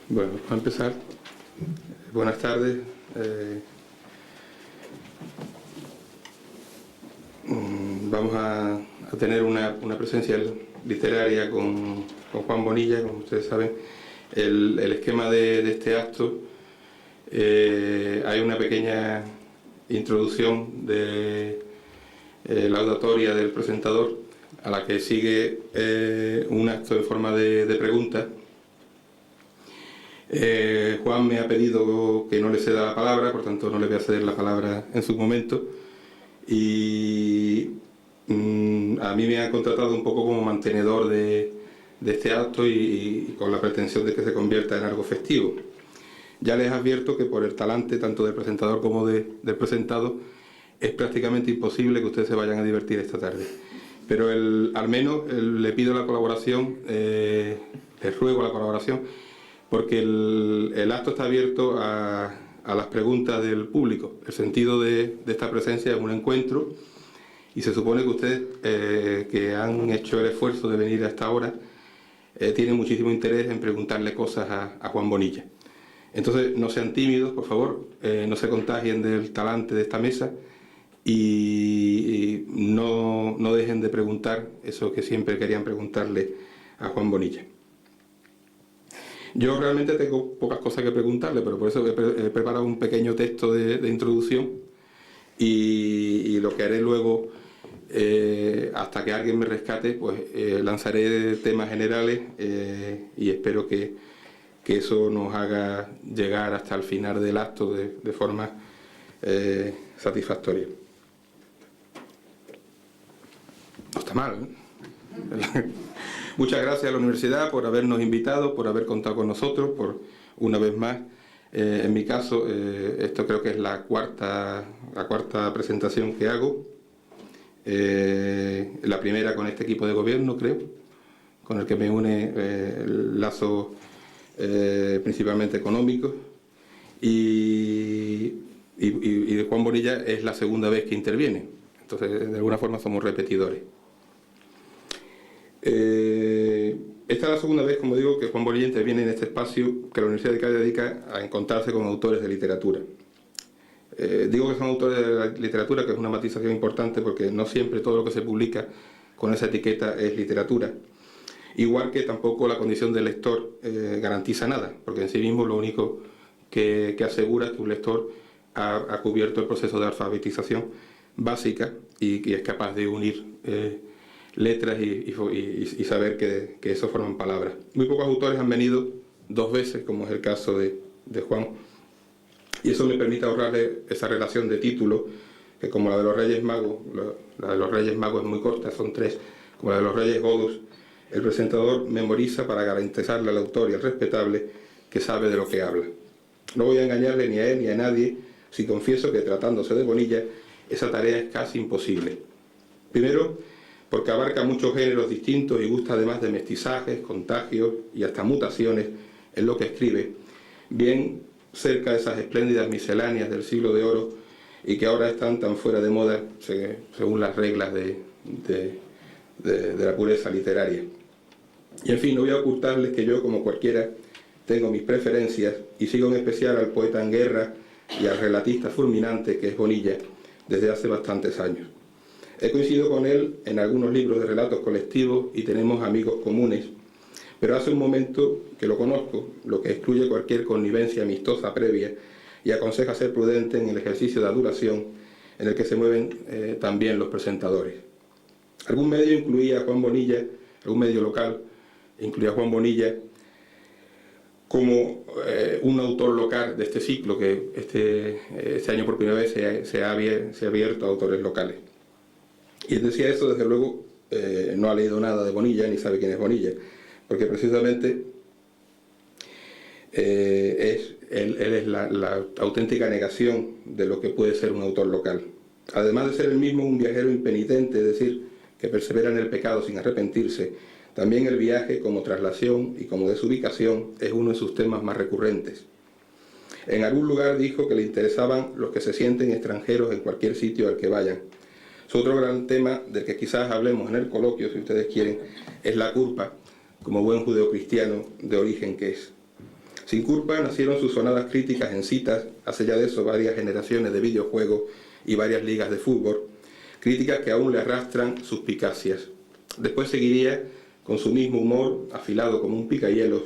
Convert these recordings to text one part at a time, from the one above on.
Bueno, para empezar, buenas tardes. Vamos a tener una presencia literaria con Juan Bonilla, como ustedes saben. El esquema de este acto, hay una pequeña introducción de la audatoria del presentador, a la que sigue un acto en forma de preguntas. Juan me ha pedido que no le ceda la palabra, por tanto no le voy a ceder la palabra en su momento, y a mí me han contratado un poco como mantenedor de este acto y con la pretensión de que se convierta en algo festivo. Ya les advierto que por el talante tanto del presentador como del presentado es prácticamente imposible que ustedes se vayan a divertir esta tarde, pero al menos le pido la colaboración, les ruego la colaboración, porque el acto está abierto a las preguntas del público. El sentido de esta presencia es un encuentro, y se supone que ustedes, que han hecho el esfuerzo de venir a esta hora, tienen muchísimo interés en preguntarle cosas a Juan Bonilla. Entonces, no sean tímidos, por favor, no se contagien del talante de esta mesa y no dejen de preguntar eso que siempre querían preguntarle a Juan Bonilla. Yo realmente tengo pocas cosas que preguntarle, pero por eso he preparado un pequeño texto de introducción, y lo que haré luego, hasta que alguien me rescate, pues lanzaré temas generales, y espero que eso nos haga llegar hasta el final del acto de forma satisfactoria. No está mal, ¿eh? Muchas gracias a la universidad por habernos invitado, por haber contado con nosotros, por una vez más. En mi caso, esto creo que es la cuarta presentación que hago. La primera con este equipo de gobierno, creo, con el que me une el lazo principalmente económico. Y de Juan Bonilla es la segunda vez que interviene. Entonces, de alguna forma somos repetidores. Esta es la segunda vez, como digo, que Juan Bonilla interviene en este espacio que la Universidad de Cádiz dedica a encontrarse con autores de literatura. Digo que son autores de la literatura, que es una matización importante, porque no siempre todo lo que se publica con esa etiqueta es literatura. Igual que tampoco la condición del lector garantiza nada, porque en sí mismo lo único que asegura es que un lector ha cubierto el proceso de alfabetización básica y es capaz de unir letras y saber que eso forman palabras. Muy pocos autores han venido dos veces, como es el caso de Juan, y eso me permite ahorrarle esa relación de título, que como la de los Reyes Magos, la de los Reyes Magos es muy corta, son 3, como la de los Reyes Godos, el presentador memoriza para garantizarle al autor y al respetable que sabe de lo que habla. No voy a engañarle ni a él ni a nadie si confieso que, tratándose de Bonilla, esa tarea es casi imposible. Primero, porque abarca muchos géneros distintos y gusta además de mestizajes, contagios y hasta mutaciones en lo que escribe, bien cerca de esas espléndidas misceláneas del siglo de oro y que ahora están tan fuera de moda según las reglas de la pureza literaria. Y en fin, no voy a ocultarles que yo, como cualquiera, tengo mis preferencias y sigo en especial al poeta en guerra y al relatista fulminante que es Bonilla desde hace bastantes años. He coincidido con él en algunos libros de relatos colectivos y tenemos amigos comunes, pero hace un momento que lo conozco, lo que excluye cualquier connivencia amistosa previa y aconseja ser prudente en el ejercicio de adulación en el que se mueven también los presentadores. Algún medio incluía a Juan Bonilla, algún medio local incluía a Juan Bonilla como un autor local de este ciclo, que este año por primera vez se ha abierto a autores locales. Y él decía eso, desde luego, no ha leído nada de Bonilla, ni sabe quién es Bonilla, porque precisamente él es la auténtica negación de lo que puede ser un autor local. Además de ser él mismo un viajero impenitente, es decir, que persevera en el pecado sin arrepentirse, también el viaje como traslación y como desubicación es uno de sus temas más recurrentes. En algún lugar dijo que le interesaban los que se sienten extranjeros en cualquier sitio al que vayan. Su otro gran tema, del que quizás hablemos en el coloquio, si ustedes quieren, es la culpa, como buen judeocristiano de origen que es. Sin culpa nacieron sus sonadas críticas en citas, hace ya de eso varias generaciones de videojuegos y varias ligas de fútbol, críticas que aún le arrastran suspicacias. Después seguiría con su mismo humor, afilado como un picahielos,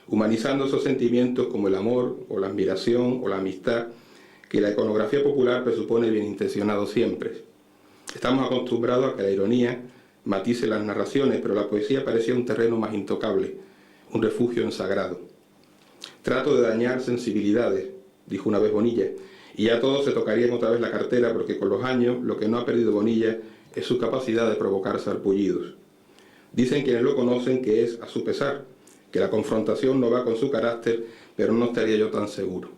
humanizando esos sentimientos como el amor, o la admiración, o la amistad, que la iconografía popular presupone bien intencionado siempre. Estamos acostumbrados a que la ironía matice las narraciones, pero la poesía parecía un terreno más intocable, un refugio ensagrado. Trato de dañar sensibilidades, dijo una vez Bonilla, y ya todos se tocarían otra vez la cartera, porque con los años lo que no ha perdido Bonilla es su capacidad de provocar sarpullidos. Dicen quienes lo conocen que es a su pesar, que la confrontación no va con su carácter, pero no estaría yo tan seguro.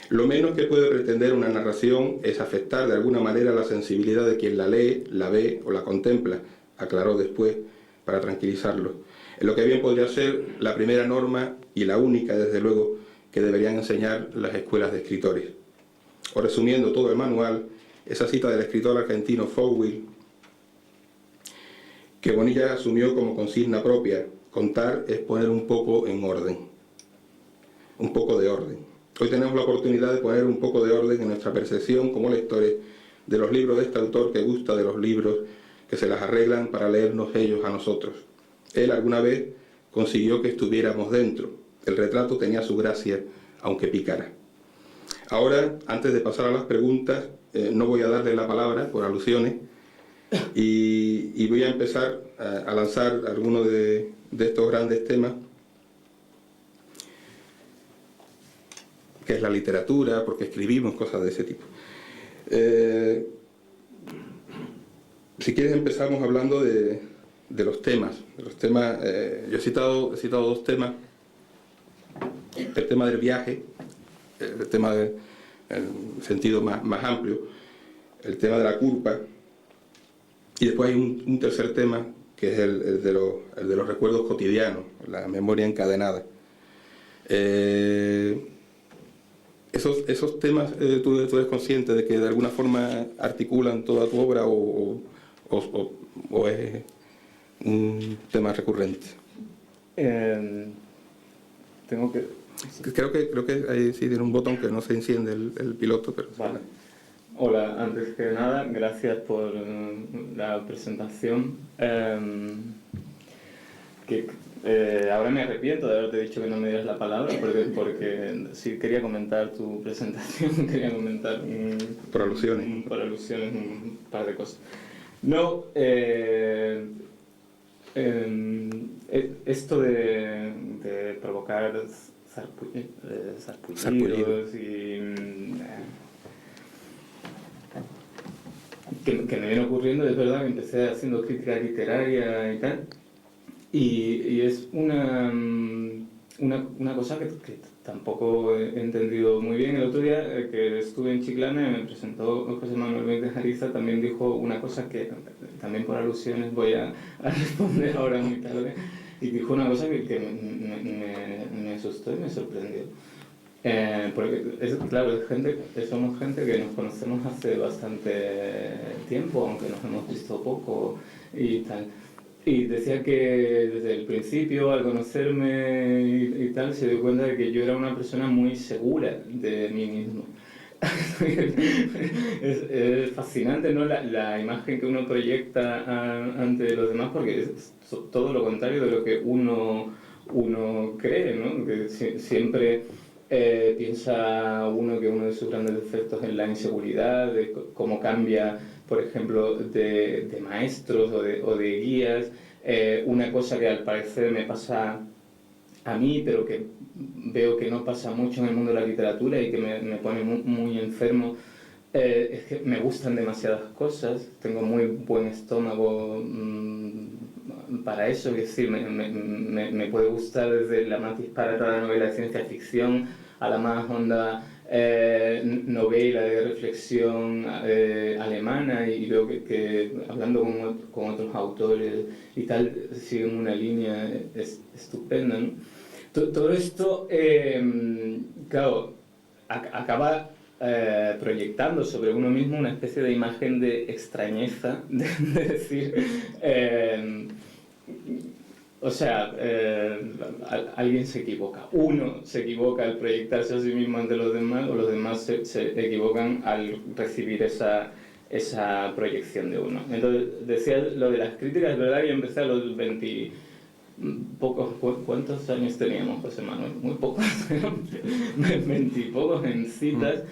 Lo menos que puede pretender una narración es afectar de alguna manera la sensibilidad de quien la lee, la ve o la contempla, aclaró después para tranquilizarlo. En lo que bien podría ser la primera norma y la única, desde luego, que deberían enseñar las escuelas de escritores. O resumiendo todo el manual, esa cita del escritor argentino Fowell, que Bonilla asumió como consigna propia: contar es poner un poco en orden, un poco de orden. Hoy tenemos la oportunidad de poner un poco de orden en nuestra percepción como lectores de los libros de este autor que gusta de los libros que se las arreglan para leernos ellos a nosotros. Él alguna vez consiguió que estuviéramos dentro. El retrato tenía su gracia, aunque picara. Ahora, antes de pasar a las preguntas, no voy a darle la palabra por alusiones y voy a empezar a lanzar algunos de estos grandes temas, que es la literatura, porque escribimos cosas de ese tipo. Si quieres empezamos hablando de los temas. Yo he citado dos temas. El tema del viaje, el tema del sentido más amplio, el tema de la culpa, y después hay un tercer tema que es el de los recuerdos cotidianos, la memoria encadenada. Esos temas, ¿tú eres consciente de que de alguna forma articulan toda tu obra o es un tema recurrente? Tengo que... Creo que ahí sí tiene un botón que no se enciende el piloto, pero... Vale. Hola, antes que nada, gracias por la presentación. Ahora me arrepiento de haberte dicho que no me dieras la palabra, porque sí quería comentar tu presentación, quería comentar por alusiones un par de cosas. No, esto de provocar sarpullidos y que me viene ocurriendo, es verdad que empecé haciendo crítica literaria y tal, y es una cosa que tampoco he entendido muy bien. El otro día que estuve en Chiclana y me presentó José Manuel Benítez de Jariza, también dijo una cosa que también por alusiones voy a responder ahora muy tarde, y dijo una cosa que me asustó y me sorprendió. Porque claro, somos gente que nos conocemos hace bastante tiempo, aunque nos hemos visto poco y tal. Y decía que desde el principio, al conocerme y tal, se dio cuenta de que yo era una persona muy segura de mí mismo. Es fascinante, ¿no? La imagen que uno proyecta ante los demás, porque es todo lo contrario de lo que uno cree, ¿no? Que siempre piensa uno que uno de sus grandes defectos es la inseguridad, de cómo cambia, por ejemplo, de maestros o de guías. Una cosa que al parecer me pasa a mí, pero que veo que no pasa mucho en el mundo de la literatura y que me pone muy enfermo, es que me gustan demasiadas cosas, tengo muy buen estómago para eso, es decir, me puede gustar desde la más disparatada novela de ciencia ficción a la más honda novela de reflexión alemana, y veo que hablando con otros autores y tal, siguen una línea estupenda, ¿no? Todo esto, claro, acaba proyectando sobre uno mismo una especie de imagen de extrañeza, de decir, o sea, alguien se equivoca. Uno se equivoca al proyectarse a sí mismo ante los demás, o los demás se equivocan al recibir esa proyección de uno. Entonces, decía lo de las críticas, es verdad que yo empecé a los 20 pocos, ¿cuántos años teníamos, José Manuel? Muy pocos, 20 y pocos en citas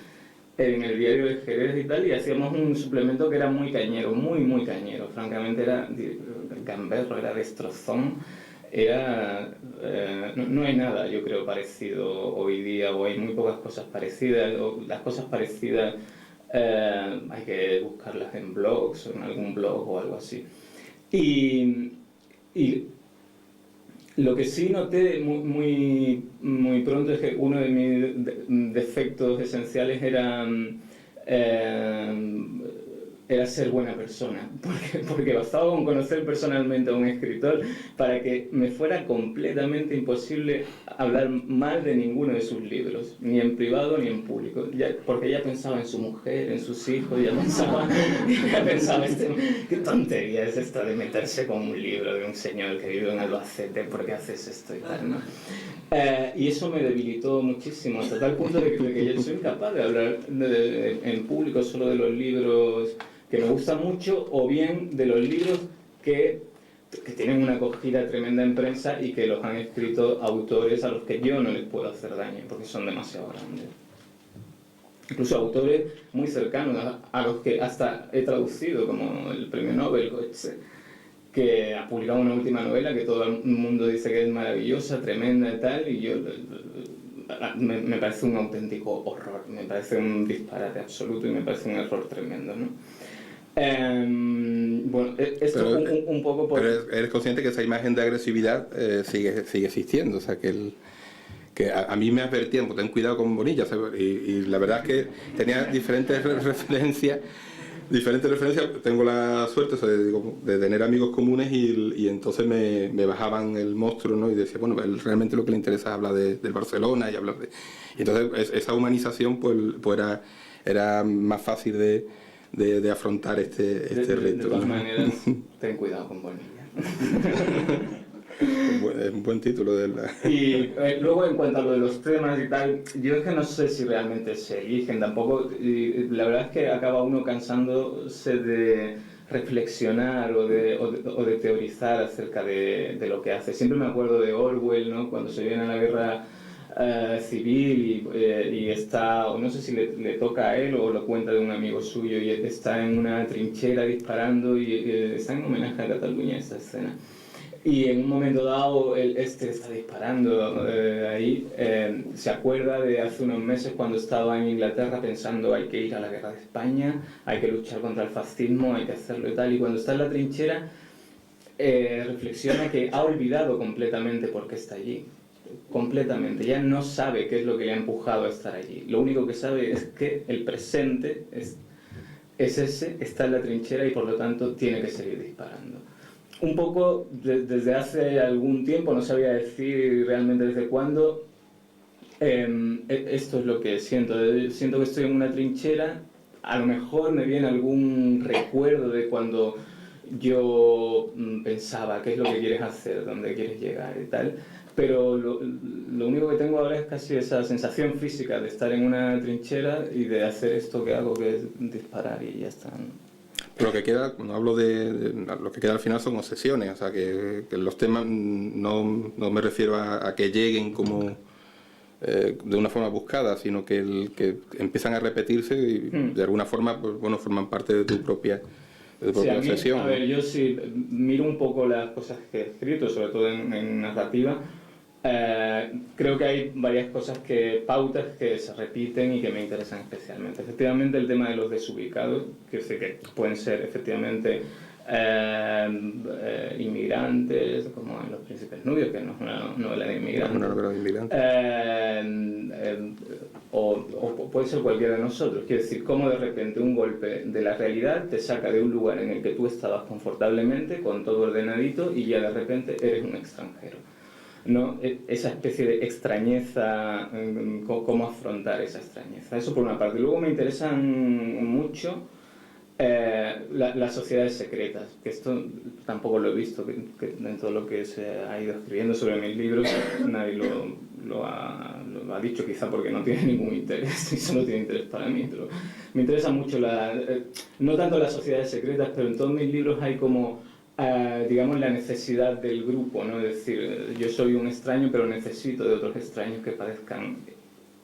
en el diario de Jerez y tal, y hacíamos un suplemento que era muy cañero, muy cañero, francamente era gamberro, era destrozón, era... no hay nada, yo creo, parecido hoy día, o hay muy pocas cosas parecidas, o las cosas parecidas hay que buscarlas en blogs, o en algún blog o algo así. Y lo que sí noté muy pronto es que uno de mis defectos esenciales era ser buena persona, porque bastaba con conocer personalmente a un escritor para que me fuera completamente imposible hablar mal de ninguno de sus libros, ni en privado ni en público, porque ya pensaba en su mujer, en sus hijos, ya pensaba qué tontería es esta de meterse con un libro de un señor que vive en Albacete, ¿por qué haces esto y tal, ¿no? Y eso me debilitó muchísimo, hasta tal punto de que yo soy incapaz de hablar en público solo de los libros que me gustan mucho, o bien de los libros que tienen una acogida tremenda en prensa y que los han escrito autores a los que yo no les puedo hacer daño, porque son demasiado grandes. Incluso autores muy cercanos, a los que hasta he traducido, como el premio Nobel, que ha publicado una última novela que todo el mundo dice que es maravillosa, tremenda y tal, y yo me parece un auténtico horror, me parece un disparate absoluto y me parece un error tremendo, ¿no? Bueno, esto pero, un poco por... Pero eres consciente que esa imagen de agresividad sigue existiendo, o sea, que a mí me advertían, pues ten cuidado con Bonilla, y la verdad es que tenía diferentes referencias, tengo la suerte, o sea, de tener amigos comunes y entonces me bajaban el monstruo, ¿no? Y decía, bueno, él realmente lo que le interesa es hablar del Barcelona y hablar de... Y entonces esa humanización pues era más fácil de afrontar este reto. De todas maneras, ten cuidado con Bonilla. Es un buen título de la... Y luego en cuanto a lo de los temas y tal, yo es que no sé si realmente se eligen tampoco, y la verdad es que acaba uno cansándose de reflexionar o de teorizar acerca de lo que hace. Siempre me acuerdo de Orwell, ¿no? Cuando se viene a la guerra civil y está, o no sé si le toca a él o lo cuenta de un amigo suyo, y está en una trinchera disparando y está en homenaje a Cataluña esta escena. Y en un momento dado, está disparando ahí, se acuerda de hace unos meses cuando estaba en Inglaterra pensando hay que ir a la guerra de España, hay que luchar contra el fascismo, hay que hacerlo y tal, y cuando está en la trinchera reflexiona que ha olvidado completamente por qué está allí, completamente, ya no sabe qué es lo que le ha empujado a estar allí, lo único que sabe es que el presente es ese, está en la trinchera y por lo tanto tiene que seguir disparando. Un poco desde hace algún tiempo, no sabía decir realmente desde cuándo, esto es lo que siento. Siento que estoy en una trinchera, a lo mejor me viene algún recuerdo de cuando yo pensaba qué es lo que quieres hacer, dónde quieres llegar y tal, pero lo único que tengo ahora es casi esa sensación física de estar en una trinchera y de hacer esto que hago, que es disparar y ya está. Lo que queda, cuando hablo de lo que queda al final son obsesiones, o sea, que los temas no me refiero a que lleguen como de una forma buscada, sino que empiezan a repetirse y de alguna forma, pues, bueno, forman parte de tu propia obsesión. A ver, yo sí miro un poco las cosas que he escrito, sobre todo en narrativa. Creo que hay varias pautas que se repiten y que me interesan especialmente. Efectivamente, el tema de los desubicados, que sé que pueden ser efectivamente inmigrantes, como en Los Príncipes Nubios, que no es una novela de inmigrantes. Una novela de inmigrantes. O puede ser cualquiera de nosotros. Quiero decir, cómo de repente un golpe de la realidad te saca de un lugar en el que tú estabas confortablemente, con todo ordenadito, y ya de repente eres un extranjero, ¿no? Esa especie de extrañeza, cómo afrontar esa extrañeza. Eso por una parte. Luego me interesan mucho las sociedades secretas, que esto tampoco lo he visto, que dentro de lo que se ha ido escribiendo sobre mis libros nadie lo ha dicho, quizá porque no tiene ningún interés y solo tiene interés para mí, pero me interesa mucho no tanto las sociedades secretas, pero en todos mis libros hay como digamos la necesidad del grupo, ¿no? Es decir, yo soy un extraño pero necesito de otros extraños que padezcan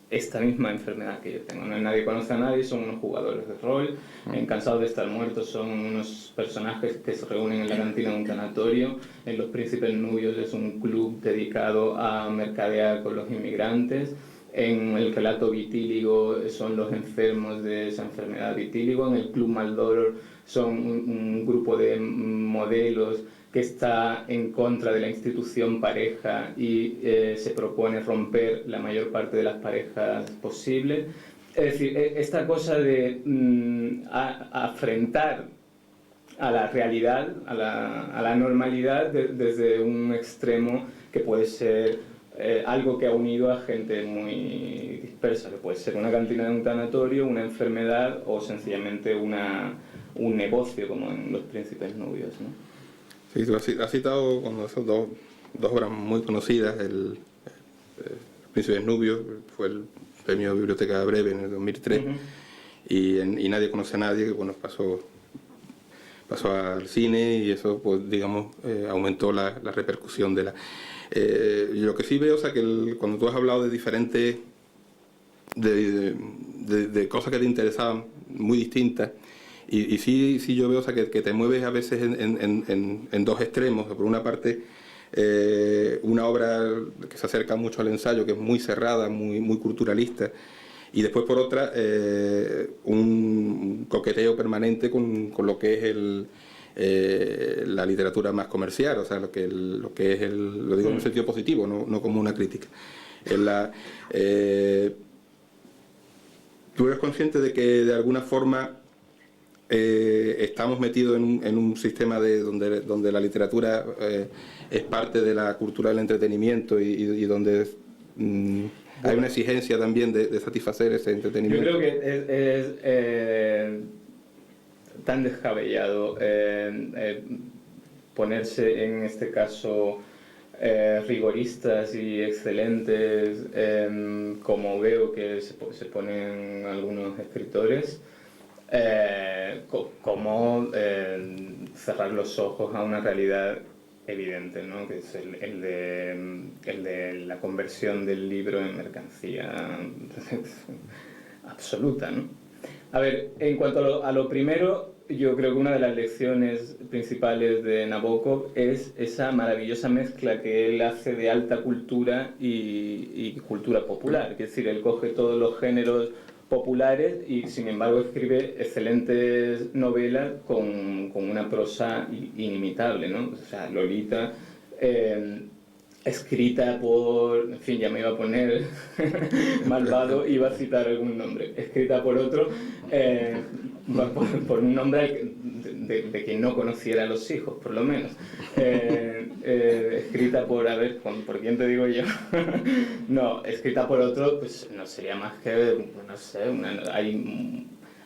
esta misma enfermedad que yo tengo, ¿no? Nadie conoce a nadie, son unos jugadores de rol, en Cansados de estar muertos son unos personajes que se reúnen en la cantina de un tanatorio, en Los príncipes nubios es un club dedicado a mercadear con los inmigrantes, en el relato vitíligo son los enfermos de esa enfermedad vitíligo, en el Club Maldoror son un grupo de modelos que está en contra de la institución pareja y se propone romper la mayor parte de las parejas posibles. Es decir, esta cosa de afrentar a la realidad, a la normalidad desde un extremo que puede ser algo que ha unido a gente muy dispersa, que puede ser una cantina de un tanatorio, una enfermedad o sencillamente un negocio como en Los príncipes nubios, ¿no? Sí, tú has citado cuando esas dos obras muy conocidas, el Príncipe Nubio, fue el premio Biblioteca Breve en el 2003, y Nadie conoce a nadie, que bueno, pasó al cine y eso, pues digamos, aumentó la repercusión de la... lo que sí veo, o sea, que cuando tú has hablado de diferentes... de cosas que te interesaban muy distintas, y sí yo veo, o sea, que te mueves a veces en dos extremos. Por una parte, una obra que se acerca mucho al ensayo, que es muy cerrada, muy culturalista, y después por otra, un coqueteo permanente con lo que es la literatura más comercial, o sea, lo que es lo digo en un sentido positivo, no como una crítica. ¿Tú eres consciente de que de alguna forma estamos metidos en un sistema donde la literatura es parte de la cultura del entretenimiento y donde hay una exigencia también de satisfacer ese entretenimiento? Yo creo que es tan descabellado ponerse en este caso rigoristas y excelentes como veo que se ponen algunos escritores, como cerrar los ojos a una realidad evidente, ¿no? Que es el de la conversión del libro en mercancía absoluta, ¿no? A ver, en cuanto a lo primero, yo creo que una de las lecciones principales de Nabokov es esa maravillosa mezcla que él hace de alta cultura y cultura popular. Es decir, él coge todos los géneros populares y sin embargo escribe excelentes novelas con una prosa inimitable, ¿no? O sea, Lolita, escrita por, en fin, ya me iba a poner malvado, iba a citar algún nombre, escrita por otro, por un nombre de quien no conociera a los hijos, por lo menos. Escrita por, a ver, ¿por quién te digo yo? No, escrita por otro, pues no sería más que, no sé,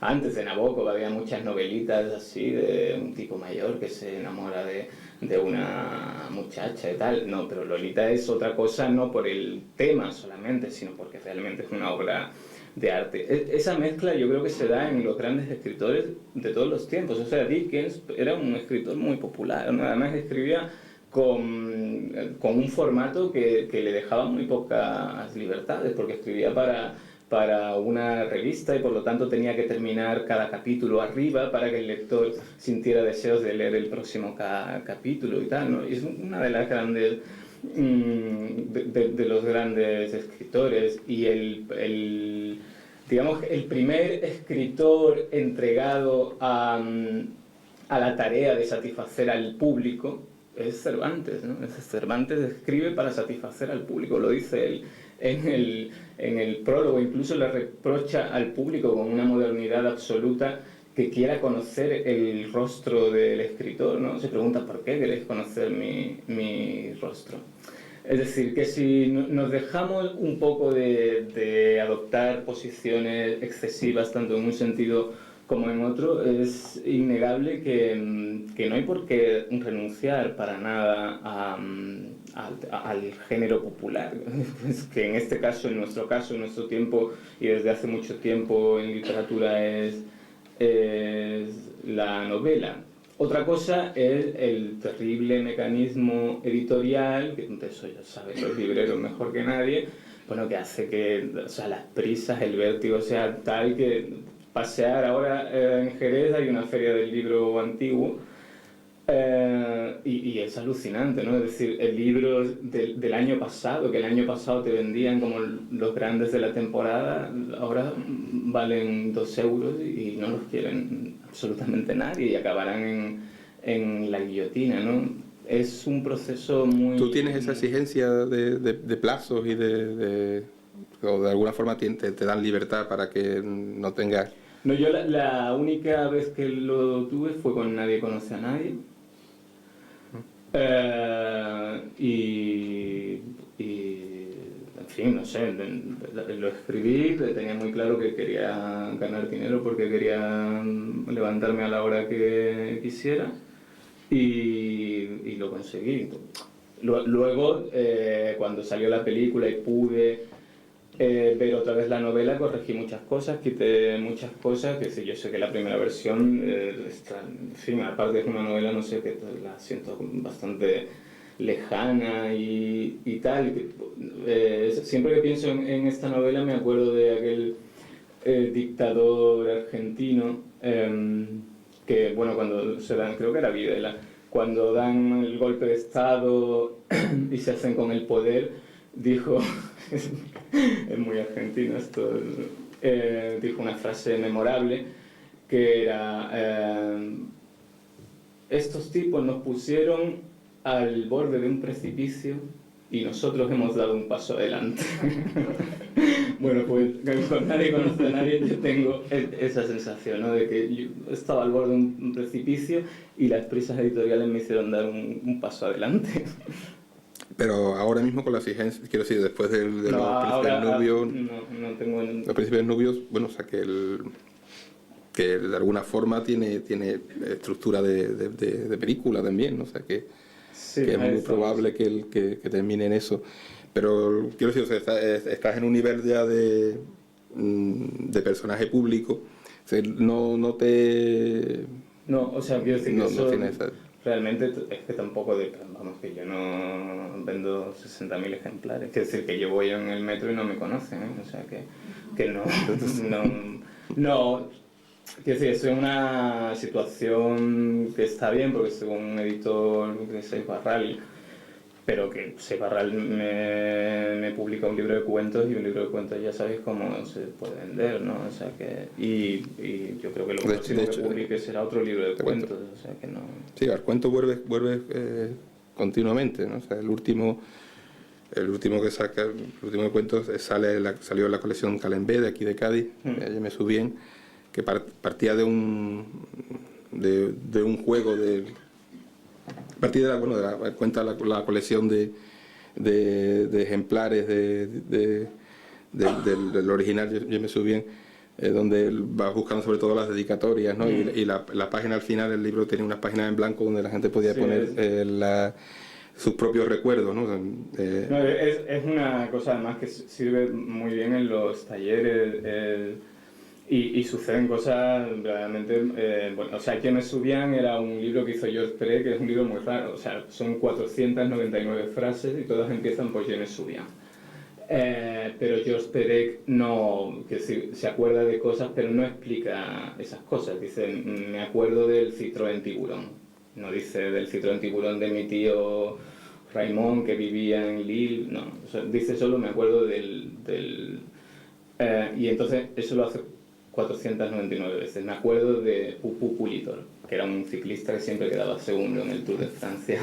antes de Nabokov había muchas novelitas así de un tipo mayor que se enamora de una muchacha y tal. No, pero Lolita es otra cosa, no por el tema solamente, sino porque realmente es una obra de arte. Esa mezcla yo creo que se da en los grandes escritores de todos los tiempos. O sea, Dickens era un escritor muy popular, ¿no? Además escribía con un formato que le dejaba muy pocas libertades, porque escribía para una revista y por lo tanto tenía que terminar cada capítulo arriba para que el lector sintiera deseos de leer el próximo capítulo y tal, ¿no? Y es una de las grandes de los grandes escritores y digamos el primer escritor entregado a la tarea de satisfacer al público es Cervantes, ¿no? Cervantes escribe para satisfacer al público, lo dice él en el prólogo, incluso le reprocha al público con una modernidad absoluta que quiera conocer el rostro del escritor, ¿no? Se pregunta, ¿por qué queréis conocer mi rostro? Es decir, que si nos dejamos un poco de adoptar posiciones excesivas, tanto en un sentido como en otro, es innegable que no hay por qué renunciar para nada al género popular. Es que en este caso, en nuestro caso, en nuestro tiempo, y desde hace mucho tiempo en literatura es la novela. Otra cosa es el terrible mecanismo editorial, que eso ya saben los libreros mejor que nadie, bueno, que hace que, o sea, las prisas, el vértigo sea tal que pasear ahora en Jerez hay una feria del libro antiguo y es alucinante, ¿no? Es decir, el libro del año pasado, que el año pasado te vendían como los grandes de la temporada, ahora valen 2 euros y no los quieren absolutamente nadie y acabarán en la guillotina, ¿no? Es un proceso muy... ¿Tú tienes esa exigencia de plazos y o de alguna forma te dan libertad para que no tengas... No, yo la única vez que lo tuve fue con Nadie conoce a nadie. En fin, no sé, lo escribí, tenía muy claro que quería ganar dinero porque quería levantarme a la hora que quisiera y lo conseguí. Luego, cuando salió la película y pude ver otra vez la novela, corregí muchas cosas, quité muchas cosas, que sí, yo sé que la primera versión está, en fin, aparte es una novela, no sé, que la siento bastante lejana y tal. Siempre que pienso en esta novela me acuerdo de aquel dictador argentino que, bueno, cuando se dan, creo que era Videla, cuando dan el golpe de Estado y se hacen con el poder, dijo, es muy argentino esto, dijo una frase memorable que era estos tipos nos pusieron al borde de un precipicio y nosotros hemos dado un paso adelante. Bueno, pues con Nadie conoce a nadie yo tengo esa sensación, ¿no? De que yo estaba al borde de un precipicio y las prisas editoriales me hicieron dar un paso adelante. Pero ahora mismo con la exigencia, quiero decir, después de los Príncipes Nubios... No tengo... Los Príncipes Nubios, bueno, o sea, que de alguna forma tiene estructura de película también, ¿no? O sea, que es muy probable que termine en eso. Pero quiero decir, o sea, estás en un nivel ya de personaje público, o sea, no te... No, o sea, quiero decir que eso... No tiene esa... Realmente es que tampoco, vamos, que yo no vendo 60.000 ejemplares. Quiero decir que yo voy en el metro y no me conocen, ¿eh? O sea, que no... no, quiero decir, estoy en una situación que está bien, porque soy un editor que es Barral, pero que Barral me publica un libro de cuentos y un libro de cuentos ya sabéis cómo se puede vender, ¿no? O sea que... Y yo creo que lo próximo que publique será otro libro de cuentos, o sea que no... Sí, el cuento vuelve continuamente, ¿no? O sea, el último que saca, el último de cuentos salió en la colección Calembé de aquí de Cádiz, ya me subí bien, que partía de un juego cuenta la colección de ejemplares del original, yo me subí bien, donde vas buscando sobre todo las dedicatorias, ¿no? Y la página al final del libro tenía unas páginas en blanco donde la gente podía poner sus propios recuerdos, ¿no? Es una cosa además que sirve muy bien en los talleres y suceden cosas realmente... bueno, o sea, Quienes subían era un libro que hizo George Perec, que es un libro muy raro, o sea, son 499 frases y todas empiezan por Quienes subían. Pero George Perec no, que se acuerda de cosas, pero no explica esas cosas. Dice, me acuerdo del Citroën Tiburón. No dice del Citroën Tiburón de mi tío Raymond que vivía en Lille. No, o sea, dice solo me acuerdo y entonces eso lo hace 499 veces. Me acuerdo de Pupu Pulitor, que era un ciclista que siempre quedaba segundo en el Tour de Francia.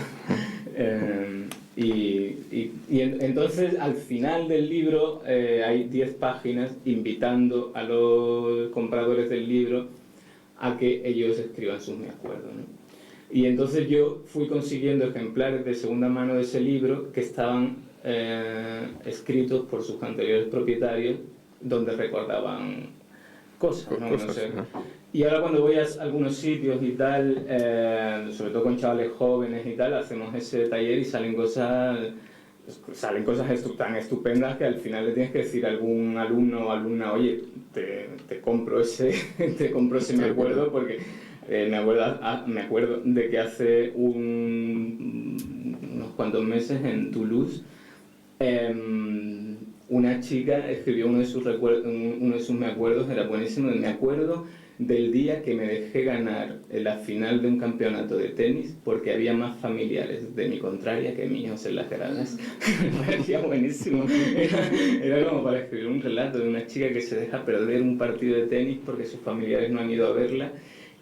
Entonces al final del libro hay 10 páginas invitando a los compradores del libro a que ellos escriban sus me acuerdo, ¿no? Y entonces yo fui consiguiendo ejemplares de segunda mano de ese libro que estaban escritos por sus anteriores propietarios donde recordaban cosas, ¿no? Cosas, No sé. ¿no? Y ahora cuando voy a algunos sitios y tal, sobre todo con chavales jóvenes y tal, hacemos ese taller y salen cosas tan estupendas que al final le tienes que decir a algún alumno o alumna, oye, te compro ese me acuerdo porque me acuerdo de que hace unos cuantos meses en Toulouse una chica escribió uno de sus me acuerdos, era buenísimo, me acuerdo del día que me dejé ganar en la final de un campeonato de tenis porque había más familiares de mi contraria que míos en las gradas. Me parecía buenísimo. Era como para escribir un relato de una chica que se deja perder un partido de tenis porque sus familiares no han ido a verla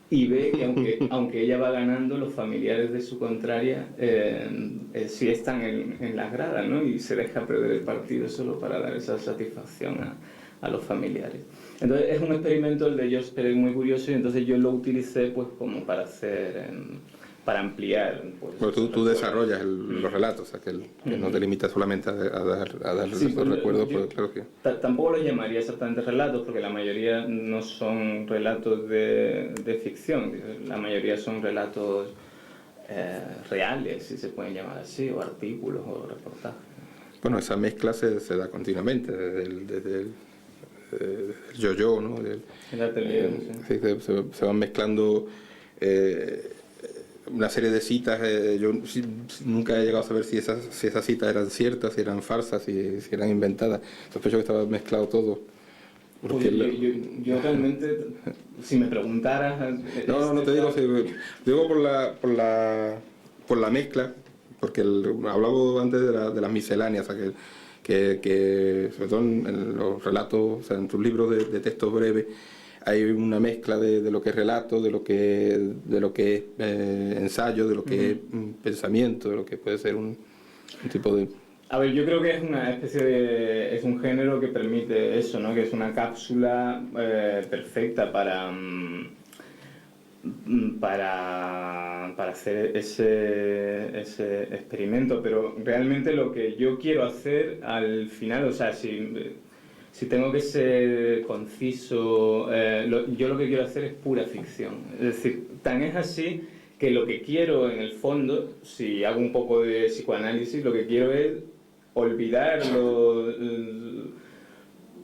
y ve que aunque ella va ganando, los familiares de su contraria sí están en las gradas, ¿no? Y se deja perder el partido solo para dar esa satisfacción a los familiares. Entonces es un experimento el de George Perec muy curioso y entonces yo lo utilicé pues como para hacer, para ampliar. Pues, bueno, tú desarrollas los relatos, o sea, que no te limitas solamente a dar sí, los recuerdos, pues claro que... Tampoco los llamaría exactamente relatos porque la mayoría no son relatos de ficción, la mayoría son relatos reales, si se pueden llamar así, o artículos o reportajes. Bueno, esa mezcla se da continuamente, desde el yo-yo, ¿no? El atelier, sí, se van mezclando una serie de citas. Yo nunca he llegado a saber si esas citas eran ciertas, si eran farsas, si eran inventadas. Sospecho que estaba mezclado todo. Porque yo realmente, si me preguntaras... No te digo, digo por la mezcla, porque hablaba antes de las misceláneas, o sea, que sobre todo en los relatos, o sea, en tus libros de texto breve, hay una mezcla de lo que es relato, de lo que es ensayo, de lo que es pensamiento, de lo que puede ser un tipo de... A ver, yo creo que es una especie es un género que permite eso, ¿no? Que es una cápsula perfecta para hacer ese experimento, pero realmente lo que yo quiero hacer al final, o sea, si tengo que ser conciso, yo lo que quiero hacer es pura ficción. Es decir, tan es así que lo que quiero en el fondo, si hago un poco de psicoanálisis, lo que quiero es olvidar los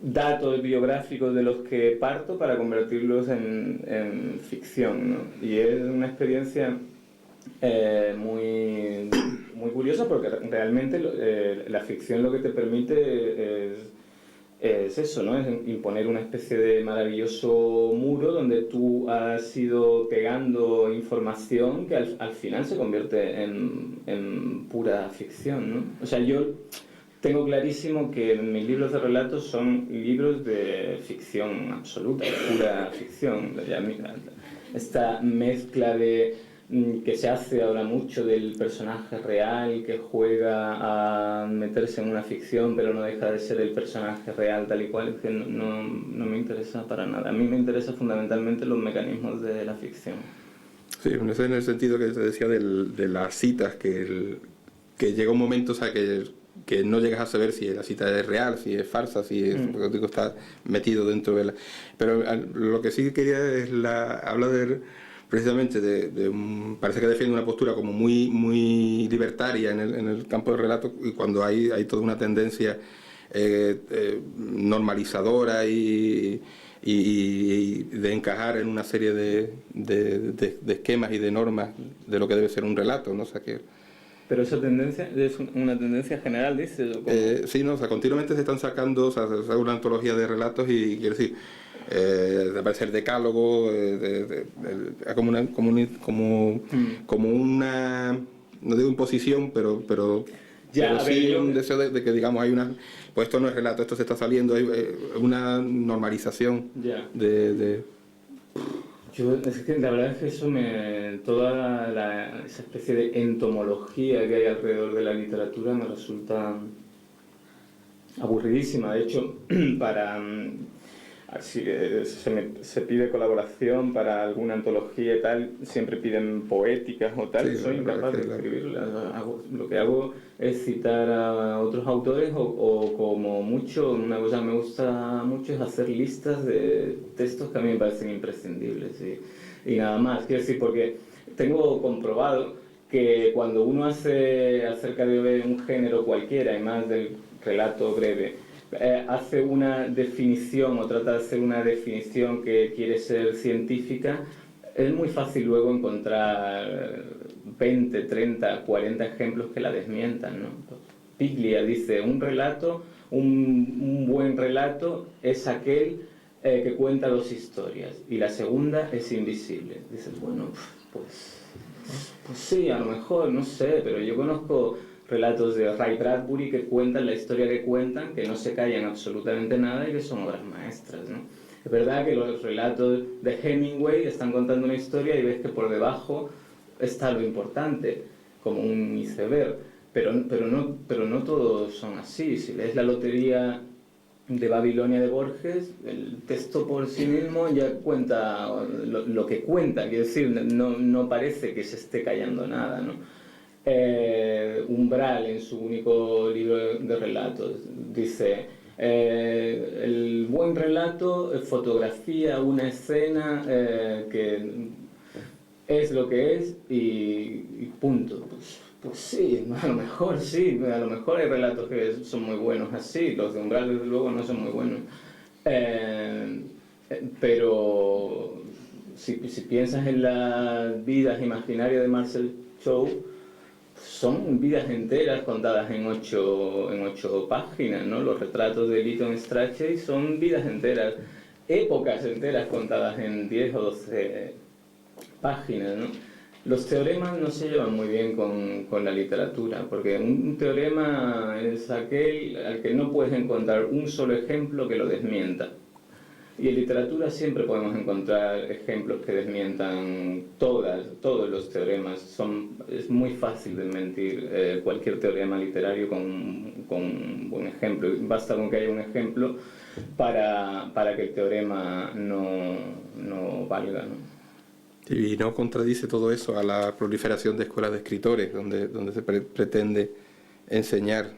datos biográficos de los que parto para convertirlos en ficción, ¿no? Y es una experiencia muy curiosa porque realmente la ficción lo que te permite es eso, ¿no? Es imponer una especie de maravilloso muro donde tú has ido pegando información que al final se convierte en pura ficción, ¿no? O sea, yo tengo clarísimo que mis libros de relatos son libros de ficción absoluta, de pura ficción. Esta mezcla que se hace ahora mucho del personaje real que juega a meterse en una ficción pero no deja de ser el personaje real tal y cual, es que no me interesa para nada. A mí me interesan fundamentalmente los mecanismos de la ficción. Sí, en el sentido que te decía de las citas, que llega un momento, o sea, que no llegas a saber si la cita es real, si es farsa, si está metido dentro de la... Pero lo que sí quería es habla precisamente parece que defiende una postura como muy libertaria en el campo del relato, y cuando hay toda una tendencia normalizadora y de encajar en una serie de esquemas y de normas de lo que debe ser un relato, ¿no? O sea, que... Pero esa tendencia es una tendencia general, dices. Sí, no, o sea, continuamente se están sacando, o sea, se saca una antología de relatos y quiero decir, aparece el decálogo, como una, no digo imposición, pero sí un deseo de que digamos hay una, pues esto no es relato, esto se está saliendo, hay una normalización es que la verdad es que toda esa especie de entomología que hay alrededor de la literatura me resulta aburridísima. De hecho, así, se pide colaboración para alguna antología y tal, siempre piden poéticas o tal, Sí, soy incapaz de escribirlas. Lo que hago es citar a otros autores o como mucho, una cosa que me gusta mucho es hacer listas de textos que a mí me parecen imprescindibles y nada más. Quiero decir, porque tengo comprobado que cuando uno hace acerca de un género cualquiera, y más del relato breve, hace una definición o trata de hacer una definición que quiere ser científica, es muy fácil luego encontrar 20, 30, 40 ejemplos que la desmientan, ¿no? Piglia dice, un relato, un buen relato es aquel que cuenta dos historias y la segunda es invisible. Dices, bueno, pues sí, a lo mejor, no sé, pero yo conozco relatos de Ray Bradbury que cuentan la historia que cuentan, que no se callan absolutamente nada y que son obras maestras, ¿no? Es verdad que los relatos de Hemingway están contando una historia y ves que por debajo está lo importante, como un iceberg, pero no todos son así. Si lees La lotería de Babilonia de Borges, el texto por sí mismo ya cuenta lo que cuenta, quiero decir, no parece que se esté callando nada, ¿no? Umbral, en su único libro de relatos, dice, el buen relato fotografía una escena que es lo que es y punto. Pues sí, a lo mejor sí, a lo mejor hay relatos que son muy buenos así, los de Umbral desde luego no son muy buenos. Pero si piensas en las vidas imaginarias de Marcel Chow, son vidas enteras contadas en ocho páginas, ¿no? Los retratos de Lytton Strachey son vidas enteras, épocas enteras contadas en 10 o 12 páginas, ¿no? Los teoremas no se llevan muy bien con la literatura, porque un teorema es aquel al que no puedes encontrar un solo ejemplo que lo desmienta. Y en literatura siempre podemos encontrar ejemplos que desmientan todos los teoremas. Es muy fácil desmentir cualquier teorema literario con un buen ejemplo. Basta con que haya un ejemplo para que el teorema no valga, ¿no? Y no contradice todo eso a la proliferación de escuelas de escritores, donde se pretende enseñar.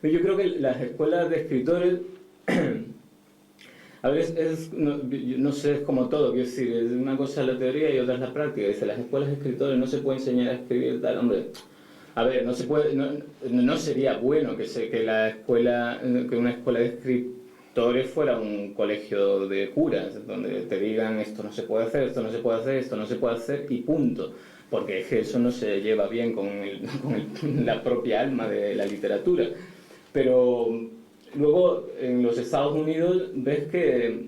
Yo creo que las escuelas de escritores, a ver, no sé, es como todo, quiero decir, es una cosa la teoría y otra es la práctica. Dice, las escuelas de escritores no se puede enseñar a escribir tal, hombre. A ver, no se puede, no sería bueno que una escuela de escritores fuera un colegio de curas, donde te digan esto no se puede hacer, esto no se puede hacer, esto no se puede hacer y punto. Porque es que eso no se lleva bien con la propia alma de la literatura. Pero luego en los Estados Unidos ves que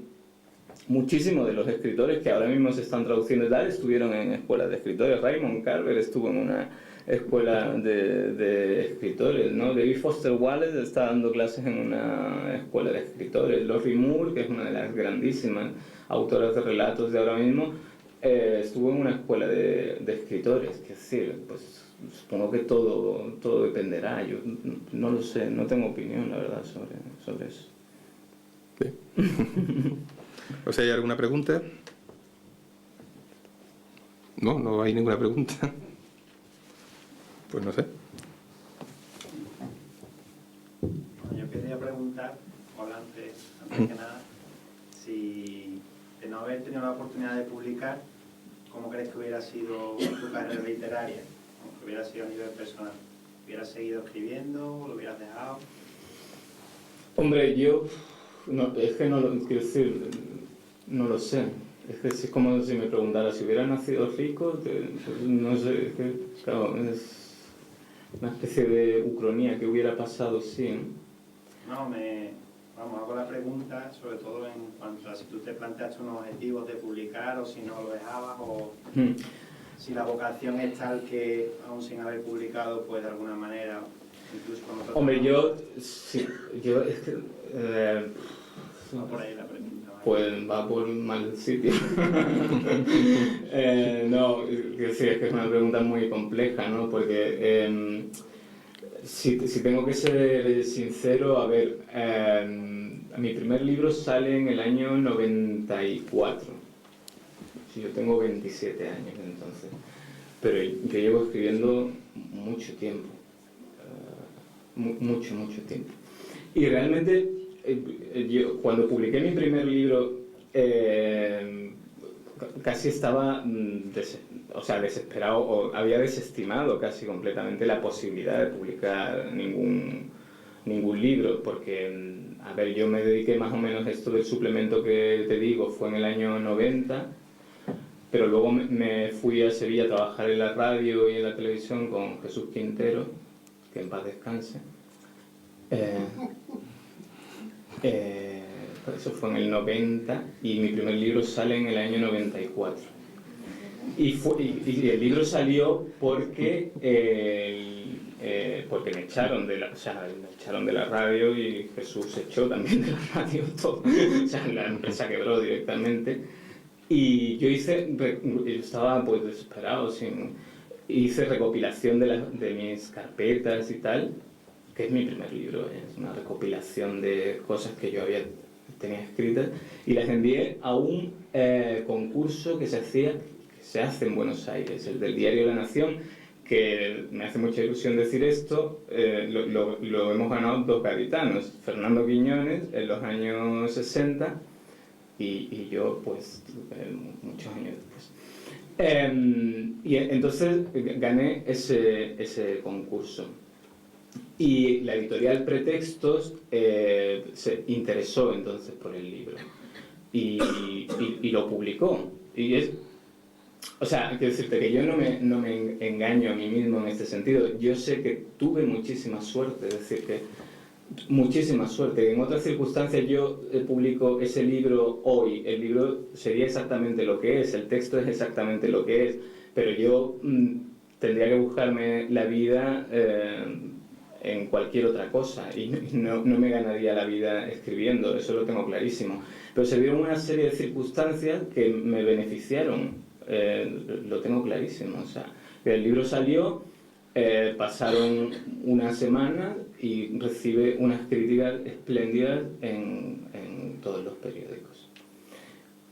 muchísimos de los escritores que ahora mismo se están traduciendo y tal estuvieron en escuelas de escritores. Raymond Carver estuvo en una escuela de escritores, ¿no? David Foster Wallace está dando clases en una escuela de escritores. Lori Moore, que es una de las grandísimas autoras de relatos de ahora mismo, estuvo en una escuela de escritores. Que decir, pues supongo que todo dependerá. Yo no lo sé, no tengo opinión, la verdad, sobre eso. Sí. O sea, ¿hay alguna pregunta? No hay ninguna pregunta. Pues no sé. Yo quería preguntar, hola, antes que nada, si de no haber tenido la oportunidad de publicar, ¿cómo crees que hubiera sido tu carrera literaria? ¿Cómo que hubiera sido a nivel personal? ¿Hubieras seguido escribiendo o lo hubieras dejado? Hombre, yo es que quiero decir, no lo sé. Es que es como si me preguntara si hubiera nacido rico, pues no sé, es que claro, es una especie de ucronía que hubiera pasado, sí. Hago la pregunta sobre todo en cuanto a si tú te planteaste unos objetivos de publicar o si no lo dejabas o si la vocación es tal que aún sin haber publicado pues de alguna manera incluso con otros... Hombre, yo es que va por ahí la pregunta, ¿vale? Pues va por mal sitio. No, sí, es que es una pregunta muy compleja, ¿no? Porque Si tengo que ser sincero, a ver, mi primer libro sale en el año 94. Sí, yo tengo 27 años entonces, pero yo llevo escribiendo mucho tiempo, mucho tiempo. Y realmente, yo cuando publiqué mi primer libro, casi estaba desesperado, o había desestimado casi completamente la posibilidad de publicar ningún libro, porque, a ver, yo me dediqué más o menos a esto del suplemento que te digo, fue en el año 90, pero luego me fui a Sevilla a trabajar en la radio y en la televisión con Jesús Quintero, que en paz descanse. Eso fue en el 90 y mi primer libro sale en el año 94. Y el libro salió porque me echaron de la radio y Jesús se echó también de la radio todo. O sea, la empresa quebró directamente. Y yo estaba pues desesperado, hice recopilación de mis carpetas y tal, que es mi primer libro, es una recopilación de cosas que yo tenía escritas, y las envié a un concurso que se hace en Buenos Aires, el del diario La Nación, que me hace mucha ilusión decir esto, lo hemos ganado dos gaditanos, Fernando Quiñones en los años 60 y yo pues muchos años después. Y entonces gané ese concurso. Y la editorial Pretextos se interesó entonces por el libro y lo publicó. O sea, quiero decirte que yo no me engaño a mí mismo en este sentido. Yo sé que tuve muchísima suerte, es decir, que muchísima suerte. En otras circunstancias yo publico ese libro hoy, el libro sería exactamente lo que es, el texto es exactamente lo que es, pero yo tendría que buscarme la vida en cualquier otra cosa y no me ganaría la vida escribiendo, eso lo tengo clarísimo. Pero se dieron una serie de circunstancias que me beneficiaron, lo tengo clarísimo. O sea, el libro salió, pasaron una semana y recibe unas críticas espléndidas en todos los periódicos.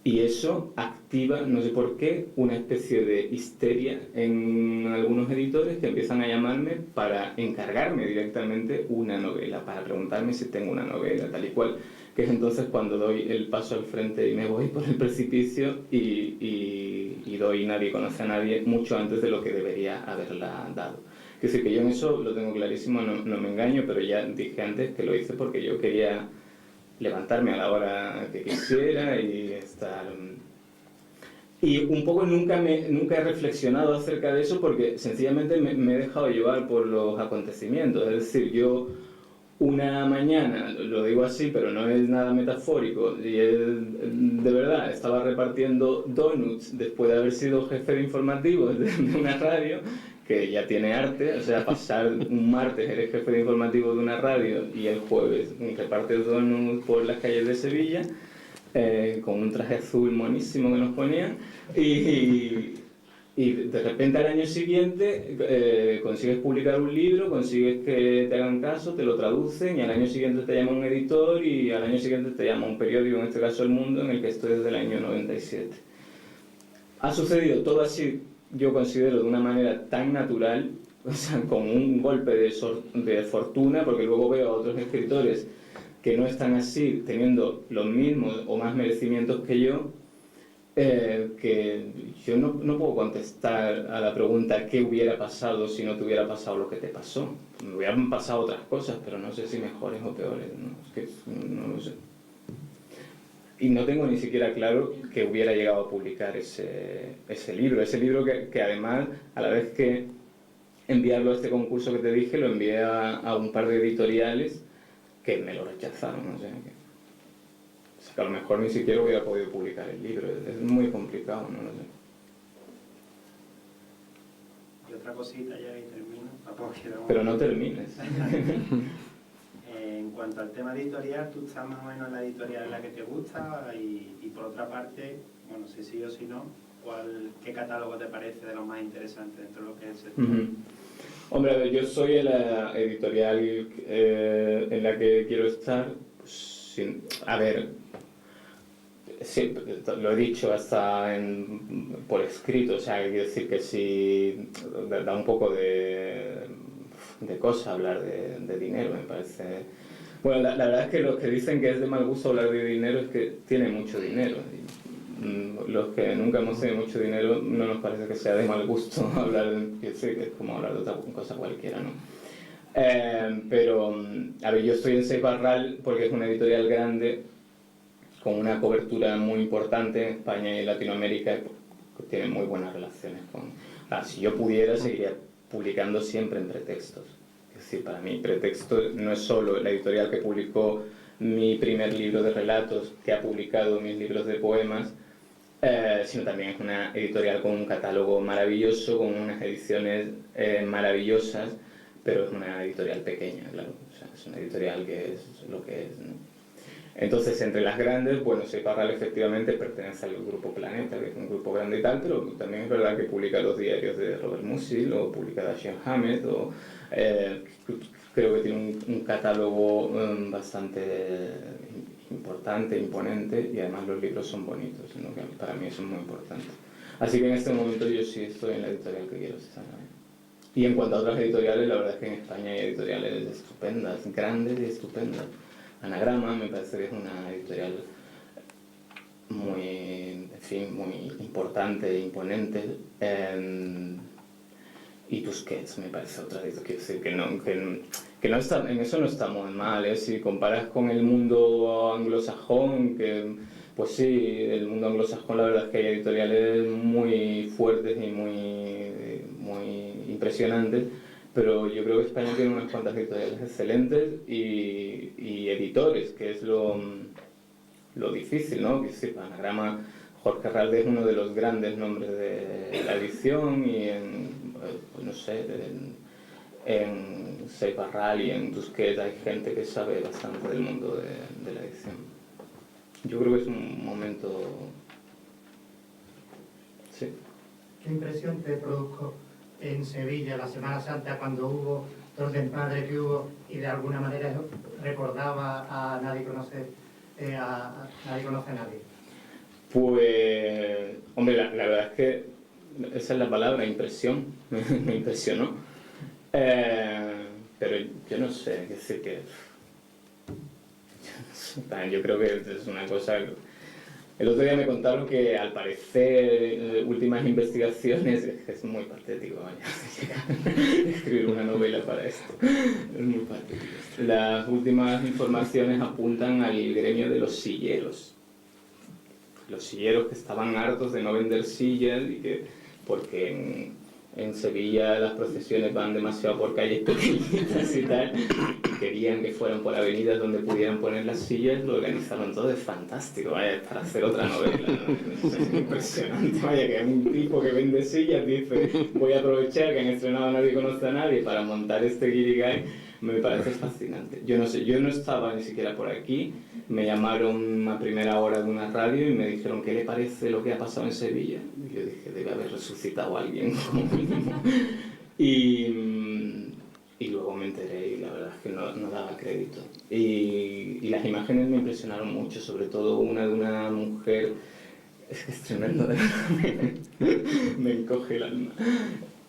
Y eso activa, no sé por qué, una especie de histeria en algunos editores que empiezan a llamarme para encargarme directamente una novela, para preguntarme si tengo una novela, tal y cual, que es entonces cuando doy el paso al frente y me voy por el precipicio y doy Nadie conoce a nadie mucho antes de lo que debería haberla dado. Es decir, que yo en eso lo tengo clarísimo, no me engaño, pero ya dije antes que lo hice porque yo quería levantarme a la hora que quisiera y estar... Y un poco nunca he reflexionado acerca de eso porque sencillamente me he dejado llevar por los acontecimientos. Es decir, yo una mañana, lo digo así, pero no es nada metafórico, y de verdad, estaba repartiendo donuts después de haber sido jefe de informativos de una radio, que ya tiene arte, o sea, pasar un martes eres jefe de informativo de una radio y el jueves repartes donuts por las calles de Sevilla, con un traje azul monísimo que nos ponían, y de repente al año siguiente consigues publicar un libro, consigues que te hagan caso, te lo traducen y al año siguiente te llama un editor y al año siguiente te llama un periódico, en este caso El Mundo, en el que estoy desde el año 97. Ha sucedido todo así, yo considero, de una manera tan natural, o sea, con un golpe de fortuna, porque luego veo a otros escritores que no están así, teniendo los mismos o más merecimientos que yo, que yo no puedo contestar a la pregunta ¿qué hubiera pasado si no te hubiera pasado lo que te pasó? Me hubieran pasado otras cosas, pero no sé si mejores o peores, ¿no? Es que no lo sé. Y no tengo ni siquiera claro que hubiera llegado a publicar ese libro que además, a la vez que enviarlo a este concurso que te dije, lo envié a un par de editoriales que me lo rechazaron, o sea que a lo mejor ni siquiera hubiera podido publicar el libro, es muy complicado, no lo sé. Y otra cosita ya que termino. Pero no termines. En cuanto al tema editorial, tú estás más o menos en la editorial en la que te gusta y por otra parte, bueno, si sí o si no, ¿qué catálogo te parece de los más interesantes dentro de lo que es el sector? Hombre, a ver, yo soy en la editorial en la que quiero estar. Pues, a ver, siempre, lo he dicho hasta por escrito, o sea, quiero decir que si da un poco de cosa hablar de dinero, me parece. Bueno, la verdad es que los que dicen que es de mal gusto hablar de dinero es que tienen mucho dinero. Los que nunca hemos tenido mucho dinero no nos parece que sea de mal gusto hablar, que sí, que es como hablar de otra cosa cualquiera, ¿no? Pero, a ver, yo estoy en Seix Barral porque es una editorial grande con una cobertura muy importante en España y en Latinoamérica, que tiene muy buenas relaciones con... si yo pudiera, seguiría publicando siempre en Pretextos. Es decir, para mí Pretexto no es solo la editorial que publicó mi primer libro de relatos, que ha publicado mis libros de poemas, sino también es una editorial con un catálogo maravilloso, con unas ediciones maravillosas, pero es una editorial pequeña, claro. O sea, es una editorial que es lo que es, ¿no? Entonces, entre las grandes, bueno, Seix Barral efectivamente pertenece al grupo Planeta, que es un grupo grande y tal, pero también es verdad que publica los diarios de Robert Musil, o publica Dashiell Hammett, o creo que tiene un catálogo bastante importante, imponente, y además los libros son bonitos, ¿no? Que para mí eso es muy importante. Así que en este momento yo sí estoy en la editorial que quiero estar. Y en cuanto a otras editoriales, la verdad es que en España hay editoriales estupendas, grandes y estupendas. Anagrama me parece que es una editorial muy, en fin, muy importante e imponente. Y Tusquets me parece otra editorial, quiero decir que no está, en eso no estamos mal, ¿eh? Si comparas con el mundo anglosajón, que pues sí, el mundo anglosajón la verdad es que hay editoriales muy fuertes y muy impresionantes, pero yo creo que España tiene unas cuantas editoriales excelentes y editores, que es lo difícil, ¿no? Que sí, Anagrama, Jorge Herralde es uno de los grandes nombres de la edición, y pues no sé, en Seix Barral y en Tusquets hay gente que sabe bastante del mundo de la edición. Yo creo que es un momento... Sí. ¿Qué impresión te produjo en Sevilla la Semana Santa cuando hubo todo el desmadre que hubo y de alguna manera recordaba a Nadie conoce a nadie? Pues, hombre, la verdad es que esa es la palabra, impresión, me impresionó. Pero yo no sé, es decir que... Yo creo que es una cosa... El otro día me contaron que al parecer últimas investigaciones, es muy patético, vaya, escribir una novela para esto, es muy patético. Las últimas informaciones apuntan al gremio de los silleros. Los silleros que estaban hartos de no vender sillas y que, porque en Sevilla las procesiones van demasiado por calles pequeñitas y tal, y querían que fueran por avenidas donde pudieran poner las sillas, lo organizaron todo, es fantástico, vaya, para hacer otra novela, ¿no? Es impresionante, vaya, que un tipo que vende sillas dice, voy a aprovechar que han estrenado Nadie conoce a nadie para montar este guirigay. Me parece fascinante. Yo no sé, yo no estaba ni siquiera por aquí, me llamaron a primera hora de una radio y me dijeron, ¿qué le parece lo que ha pasado en Sevilla? Y yo dije, debe haber resucitado a alguien como mínimo. Y luego me enteré y la verdad es que no daba crédito. Y las imágenes me impresionaron mucho, sobre todo una de una mujer, es que es tremendo, me encoge el alma.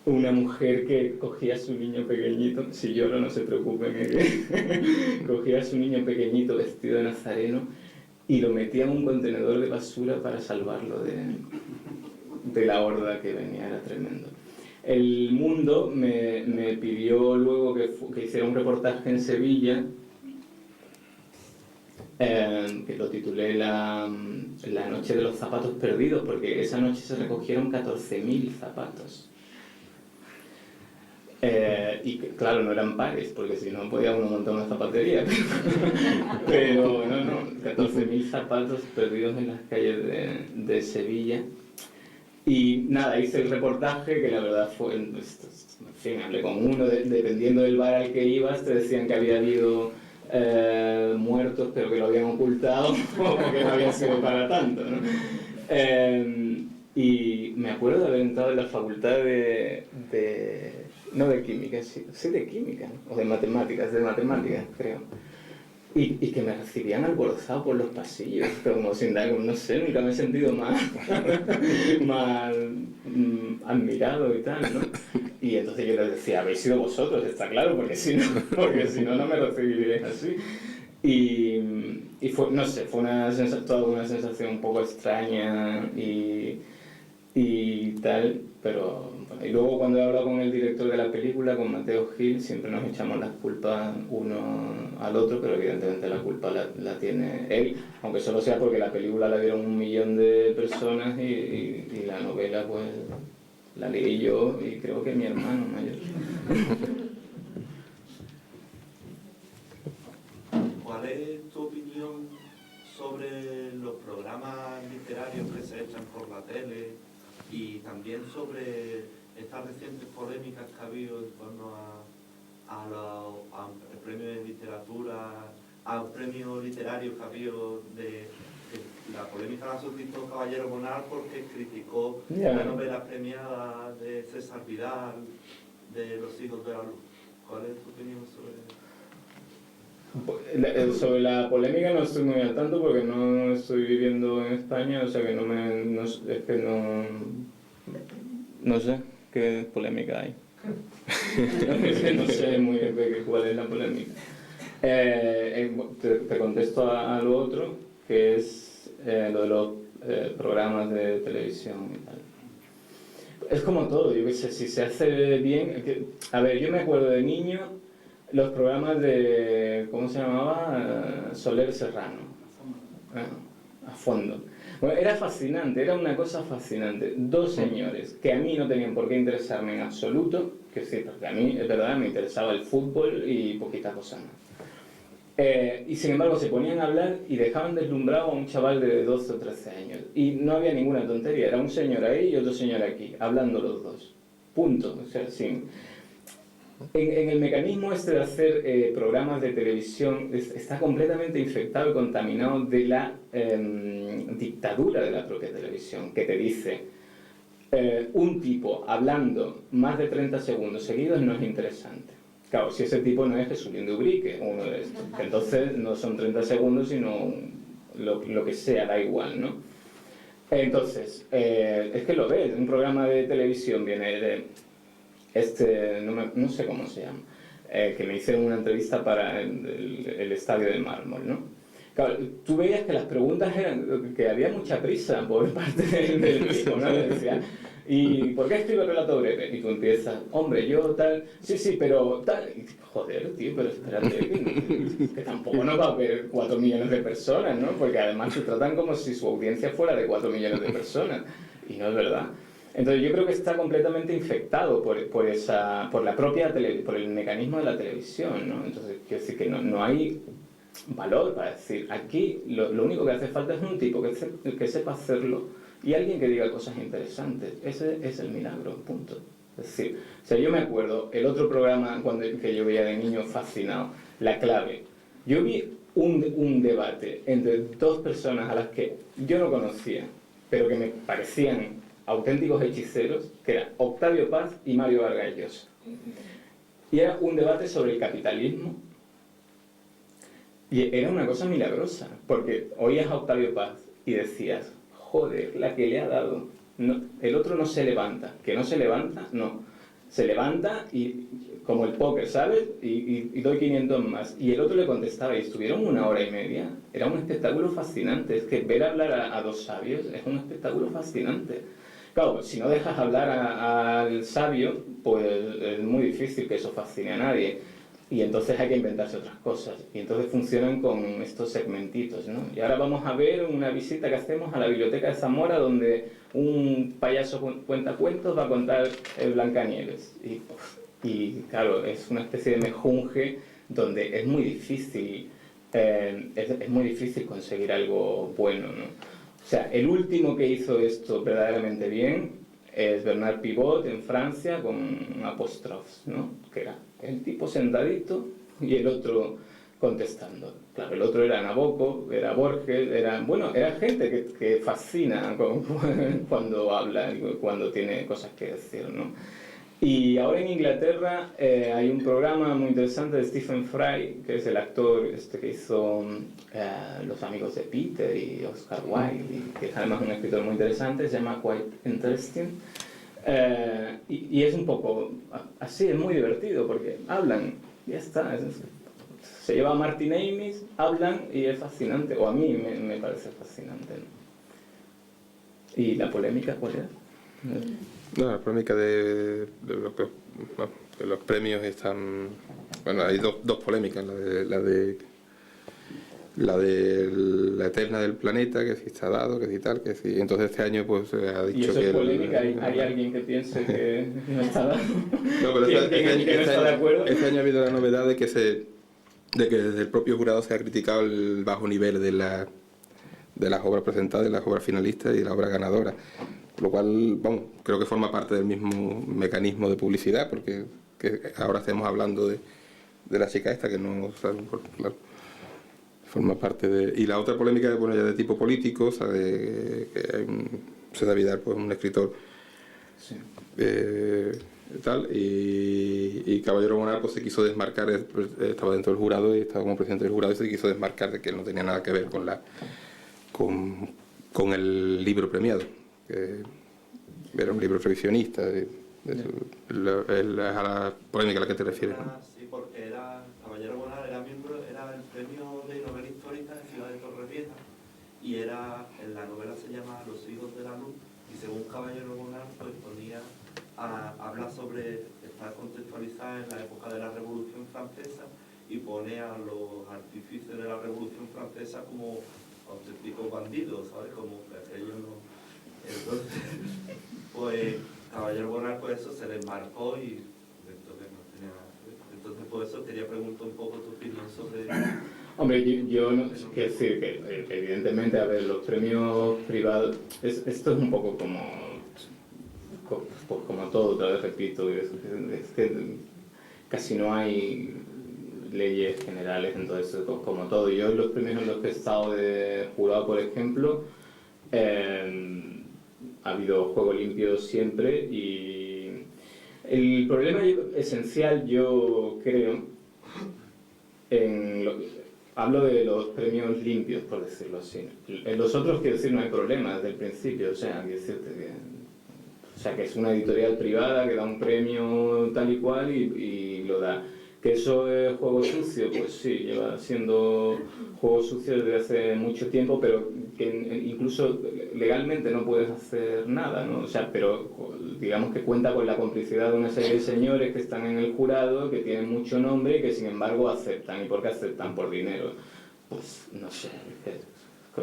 Una mujer que cogía a su niño pequeñito, si lloro no se preocupen, cogía a su niño pequeñito vestido de nazareno y lo metía en un contenedor de basura para salvarlo de la horda que venía, era tremendo. El Mundo me pidió luego que hiciera un reportaje en Sevilla, que lo titulé la noche de los zapatos perdidos, porque esa noche se recogieron 14.000 zapatos. Y claro, no eran pares, porque si no podía uno montar una zapatería, pero no, 14.000 zapatos perdidos en las calles de Sevilla. Y nada, hice el reportaje, que la verdad fue, en fin, hablé con uno, dependiendo del bar al que ibas, te decían que había habido muertos, pero que lo habían ocultado, porque no había sido para tanto, ¿no? Y me acuerdo de haber entrado en la facultad de No de química, sí de química, ¿no? O de matemáticas, creo. Y que me recibían alborozado por los pasillos, como sin dar, no sé, nunca me he sentido más, más admirado y tal, ¿no? Y entonces yo les decía, habéis sido vosotros, está claro, porque si no, no me recibiréis así. Y fue, no sé, fue toda una sensación un poco extraña y tal, pero bueno, y luego cuando he hablado con el director de la película, con Mateo Gil, siempre nos echamos las culpas uno al otro, pero evidentemente la culpa la tiene él, aunque solo sea porque la película la vieron 1 millón de personas y la novela pues la leí yo y creo que mi hermano mayor. ¿Cuál es tu opinión sobre los programas literarios que se echan por la tele y también sobre estas recientes polémicas que ha habido en torno al premio de literatura, al premio literario que ha habido de la polémica la suscitó Caballero Bonal porque criticó la novela premiada de César Vidal, de Los hijos de la luz? ¿Cuál es tu opinión sobre eso? Sobre la polémica no estoy muy al tanto porque no estoy viviendo en España, o sea que no sé qué polémica hay. No sé muy bien cuál es la polémica. Te contesto a lo otro, que es lo de los programas de televisión y tal. Es como todo, yo qué sé, si se hace bien... a ver, yo me acuerdo de niño los programas de... ¿cómo se llamaba? Soler Serrano. A fondo. Bueno, era fascinante, era una cosa fascinante. 2 señores que a mí no tenían por qué interesarme en absoluto, que sí, porque a mí, es verdad, me interesaba el fútbol y poquita cosa más. Y sin embargo se ponían a hablar y dejaban deslumbrado a un chaval de 12 o 13 años. Y no había ninguna tontería, era un señor ahí y otro señor aquí, hablando los dos. Punto. O sea, sin... En el mecanismo este de hacer programas de televisión está completamente infectado y contaminado de la dictadura de la propia televisión, que te dice un tipo hablando más de 30 segundos seguidos no es interesante. Claro, si ese tipo no es Jesulín de Ubrique, uno de estos, que entonces no son 30 segundos sino lo que sea, da igual, ¿no? Entonces, es que lo ves, un programa de televisión viene de... no sé cómo se llama, que me hicieron una entrevista para el Estadio de Mármol, ¿no? Claro, tú veías que las preguntas eran que había mucha prisa por parte del tipo, ¿no? Decía, ¿y por qué escribe el relato breve? Y tú empiezas, hombre, yo tal, sí, pero tal, y, joder, tío, pero espérate, que tampoco nos va a ver 4 millones de personas, ¿no? Porque además se tratan como si su audiencia fuera de 4 millones de personas, y no es verdad. Entonces yo creo que está completamente infectado por el mecanismo de la televisión, ¿no? Entonces quiero decir que no hay valor para decir, aquí lo único que hace falta es un tipo que sepa hacerlo y alguien que diga cosas interesantes. Ese es el milagro, punto. Es decir, o sea, yo me acuerdo, el otro programa que yo veía de niño fascinado, La Clave. Yo vi un debate entre 2 personas a las que yo no conocía, pero que me parecían auténticos hechiceros, que eran Octavio Paz y Mario Vargas Llosa. Y era un debate sobre el capitalismo. Y era una cosa milagrosa, porque oías a Octavio Paz y decías, joder, la que le ha dado. No, el otro no se levanta, que no se levanta, no. Se levanta y como el póker, ¿sabes? Y doy 500 más. Y el otro le contestaba y estuvieron 1 hora y media. Era un espectáculo fascinante. Es que ver hablar a 2 sabios es un espectáculo fascinante. Claro, si no dejas hablar al sabio, pues es muy difícil que eso fascine a nadie. Y entonces hay que inventarse otras cosas. Y entonces funcionan con estos segmentitos, ¿no? Y ahora vamos a ver una visita que hacemos a la biblioteca de Zamora, donde un payaso cuentacuentos va a contar el Blancanieves. Y claro, es una especie de mejunje donde es muy difícil, es muy difícil conseguir algo bueno, ¿no? O sea, el último que hizo esto verdaderamente bien es Bernard Pivot en Francia con Apostrophes, ¿no? Que era el tipo sentadito y el otro contestando. Claro, el otro era Nabokov, era Borges, era gente que fascina cuando habla, cuando tiene cosas que decir, ¿no? Y ahora en Inglaterra hay un programa muy interesante de Stephen Fry, que es el actor que hizo Los amigos de Peter y Oscar Wilde, y que es además un escritor muy interesante, se llama Quite Interesting. Y es un poco así, es muy divertido porque hablan, ya está. Se lleva a Martin Amis, hablan y es fascinante, o a mí me parece fascinante, ¿no? ¿Y la polémica cuál era? No, la polémica de los premios están... Bueno, hay dos polémicas, la de la eterna del planeta, que si está dado, que si tal, que si... Entonces este año pues ha dicho ¿Y eso que... es polémica? ¿Hay alguien que piense que no está dado? No, pero ¿Quién no está de acuerdo? este año ha habido la novedad de que desde el propio jurado se ha criticado el bajo nivel de las obras presentadas, de las obras finalistas y de la obra ganadora. Lo cual, bueno, creo que forma parte del mismo mecanismo de publicidad, porque que ahora estemos hablando de la chica esta, que no, claro, forma parte de... Y la otra polémica, bueno, ya de tipo político, o sea, que hay José David Vidal, pues un escritor, Sí. tal, y Caballero Bonal pues se quiso desmarcar, estaba dentro del jurado y estaba como presidente del jurado y se quiso desmarcar de que él no tenía nada que ver con el libro premiado, que era un libro revisionista. Es a la polémica a la que te refieres, ¿no? Sí, porque Caballero Bonal era el premio de novela histórica de Ciudad de Torrevieja, y en la novela se llama Los hijos de la luz, y según Caballero Bonal pues habla sobre, está contextualizada en la época de la Revolución Francesa, y pone a los artífices de la Revolución Francesa como auténticos bandidos, ¿sabes? Como que aquello no... Entonces, pues Caballero Bonal, pues eso se les marcó y entonces no tenía nada que ver. Entonces por eso quería preguntar un poco tu opinión sobre... Hombre, yo no quiero decir que evidentemente, a ver, los premios privados, esto es un poco como todo, otra vez repito, es que casi no hay leyes generales, entonces como todo. Yo en los premios en los que he estado de jurado, por ejemplo, ha habido juego limpio siempre, y el problema esencial, yo creo, hablo de los premios limpios, por decirlo así. En los otros, quiero decir, no hay problema desde el principio, o sea, quiero decirte que es una editorial privada que da un premio tal y cual y lo da. ¿Que eso es juego sucio? Pues sí, lleva siendo juego sucio desde hace mucho tiempo, pero que incluso legalmente no puedes hacer nada, ¿no? O sea, pero digamos que cuenta con la complicidad de una serie de señores que están en el jurado, que tienen mucho nombre y que sin embargo aceptan. ¿Y por qué aceptan? Por dinero. Pues no sé, es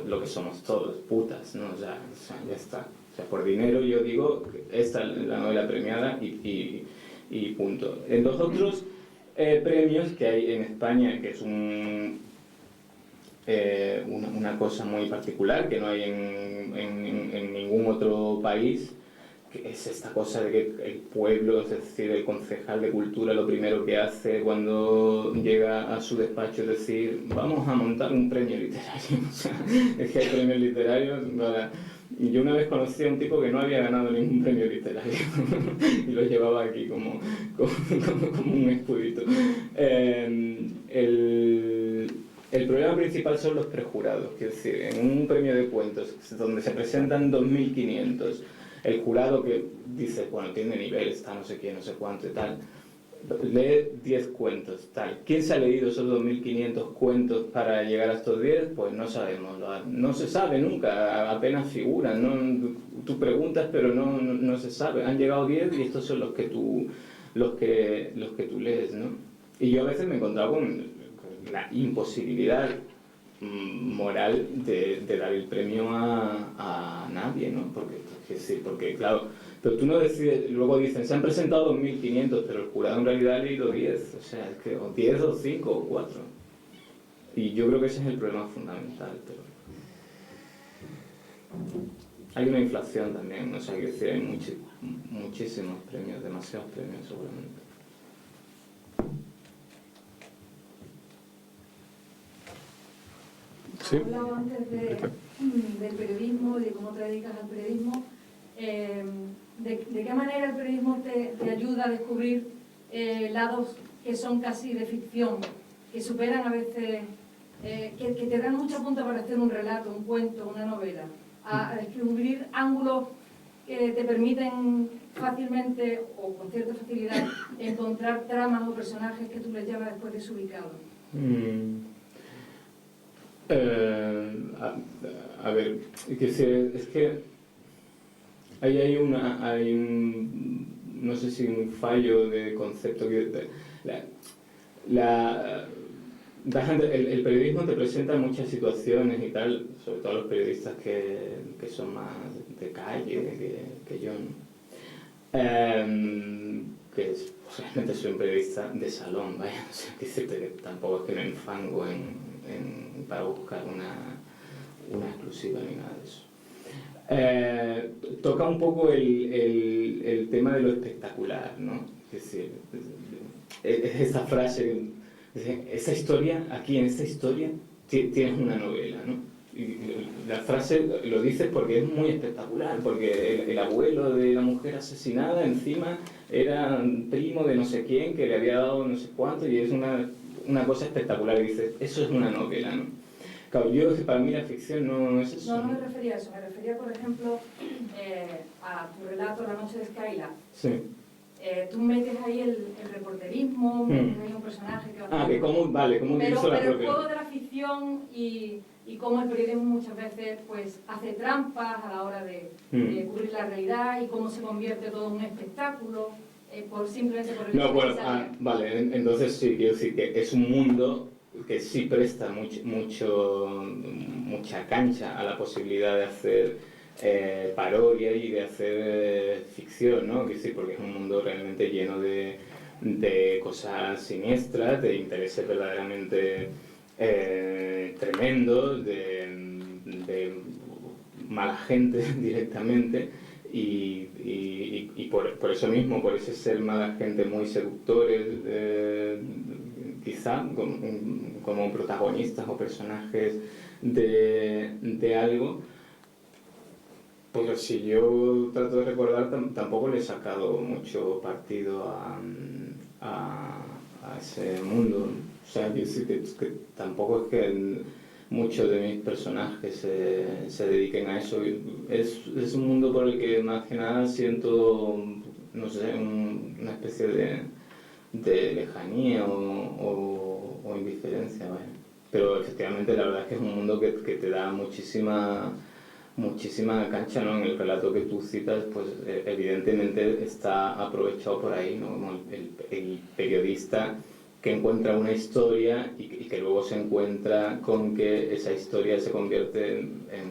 lo que somos todos, putas, ¿no? O sea, ya está. O sea, por dinero yo digo, esta es la novela premiada y punto. En los otros premios que hay en España, que es una cosa muy particular que no hay en ningún otro país, que es esta cosa de que el pueblo, es decir, el concejal de cultura, lo primero que hace cuando llega a su despacho es decir, vamos a montar un premio literario. O sea, es que hay premios literarios. Y yo una vez conocí a un tipo que no había ganado ningún premio literario y lo llevaba aquí como un escudito. El problema principal son los prejurados, es decir, en un premio de cuentos donde se presentan 2.500, el jurado que dice, bueno, tiene nivel, está no sé qué, no sé cuánto y tal, lee 10 cuentos, tal. ¿Quién se ha leído esos 2.500 cuentos para llegar a estos 10? Pues no sabemos, no se sabe nunca, apenas figuran, ¿no? Tú preguntas pero no se sabe. Han llegado 10 y estos son los que tú lees, ¿no? Y yo a veces me he encontrado con la imposibilidad moral de dar el premio a nadie, ¿no? Porque claro, pero tú no decides, luego dicen, se han presentado 2.500, pero el jurado en realidad ha leído 10, o sea, es que o 10 o 5 o 4. Y yo creo que ese es el problema fundamental, pero hay una inflación también, o sea, que decir, hay muchísimos premios, demasiados premios seguramente. Sí. Has hablado antes del periodismo, de cómo te dedicas al periodismo. ¿De qué manera el periodismo te ayuda a descubrir lados que son casi de ficción, que superan a veces, que te dan mucha punta para hacer un relato, un cuento, una novela, a descubrir ángulos que te permiten fácilmente o con cierta facilidad encontrar tramas o personajes que tú les llamas después desubicados? A ver, es que ahí hay un, no sé si un fallo de concepto que el periodismo te presenta muchas situaciones y tal, sobre todo los periodistas que son más de calle que yo, ¿no? Realmente soy un periodista de salón, vaya, no sé qué decirte, que tampoco es que me enfango para buscar una exclusiva ni nada de eso. Toca un poco el tema de lo espectacular, ¿no? Es decir, es esa frase, esa historia, aquí en esta historia tienes una novela, ¿no? Y la frase lo dices porque es muy espectacular, porque el abuelo de la mujer asesinada encima era primo de no sé quién que le había dado no sé cuánto, y es una cosa espectacular, y dices, eso es una novela, ¿no? Claro, para mí la ficción no es eso. No me refería a eso, me refería, por ejemplo, a tu relato La noche de Skylar. Sí. Tú metes ahí el reporterismo, metes ahí un personaje que va que cómo pero el juego de la ficción y cómo el periodismo muchas veces pues hace trampas a la hora de cubrir la realidad, y cómo se convierte todo en un espectáculo simplemente por el No, hecho bueno, de salir. vale, entonces sí, quiero decir que es un mundo que sí presta mucha cancha a la posibilidad de hacer parodia y de hacer ficción, ¿no? Que sí, porque es un mundo realmente lleno de cosas siniestras, de intereses verdaderamente tremendos, de mala gente directamente, y por eso mismo, por ese ser mala gente muy seductores, quizá como protagonistas o personajes de algo. Pues si yo trato de recordar, tampoco le he sacado mucho partido a ese mundo. O sea, que tampoco es que muchos de mis personajes se dediquen a eso. Es un mundo por el que más que nada siento, no sé, una especie de lejanía o indiferencia, ¿vale? Pero efectivamente la verdad es que es un mundo que te da muchísima cancha, ¿no? En el relato que tú citas, pues evidentemente está aprovechado por ahí, ¿no? Como el periodista que encuentra una historia y que luego se encuentra con que esa historia se convierte en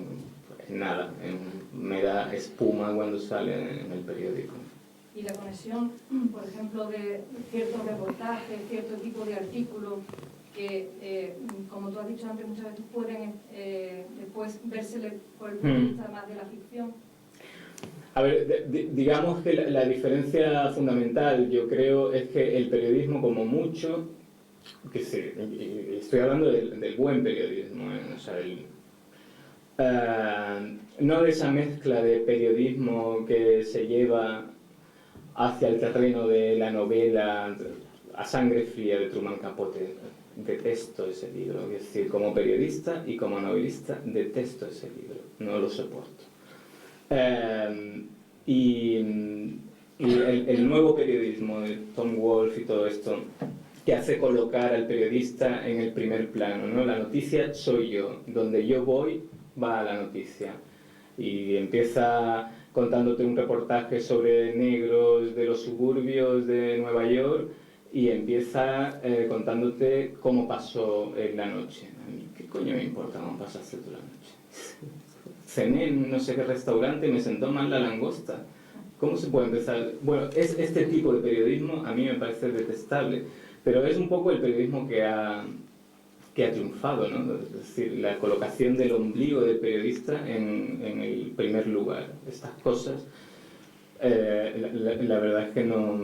nada, en mera espuma cuando sale en el periódico. Y la conexión, por ejemplo, de ciertos reportajes, cierto tipo de artículos que, como tú has dicho antes, muchas veces pueden después vérsele por el punto de vista más de la ficción. A ver, digamos que la diferencia fundamental, yo creo, es que el periodismo, como mucho, que sí, estoy hablando del buen periodismo, o sea, no de esa mezcla de periodismo que se lleva hacia el terreno de la novela a sangre fría de Truman Capote. Detesto ese libro, es decir, como periodista y como novelista detesto ese libro, no lo soporto. Y el nuevo periodismo de Tom Wolfe y todo esto, que hace colocar al periodista en el primer plano, ¿no? La noticia soy yo, donde yo voy va la noticia, y empieza contándote un reportaje sobre negros de los suburbios de Nueva York, y empieza contándote cómo pasó la noche. A mí, ¿qué coño me importa cómo pasaste tú la noche? Cené en no sé qué restaurante y me sentó mal la langosta. ¿Cómo se puede empezar? Bueno, este tipo de periodismo a mí me parece detestable, pero es un poco el periodismo que ha triunfado, ¿no? Es decir, la colocación del ombligo del periodista en el primer lugar. Estas cosas, la verdad es que no,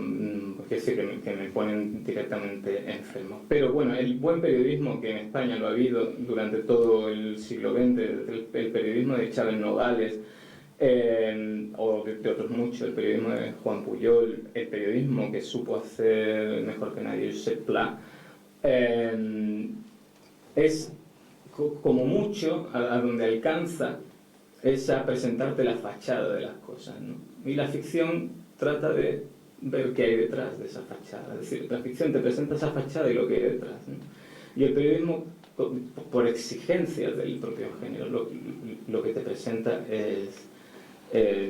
porque sí que me ponen directamente enfermo. Pero bueno, el buen periodismo, que en España lo ha habido durante todo el siglo XX, el periodismo de Chávez Nogales, o de otros muchos, el periodismo de Juan Pujol, el periodismo que supo hacer mejor que nadie Josep Pla, es como mucho a donde alcanza es a presentarte la fachada de las cosas, ¿no? Y la ficción trata de ver qué hay detrás de esa fachada, es decir, la ficción te presenta esa fachada y lo que hay detrás, ¿no? Y el periodismo, por exigencias del propio género, lo que te presenta es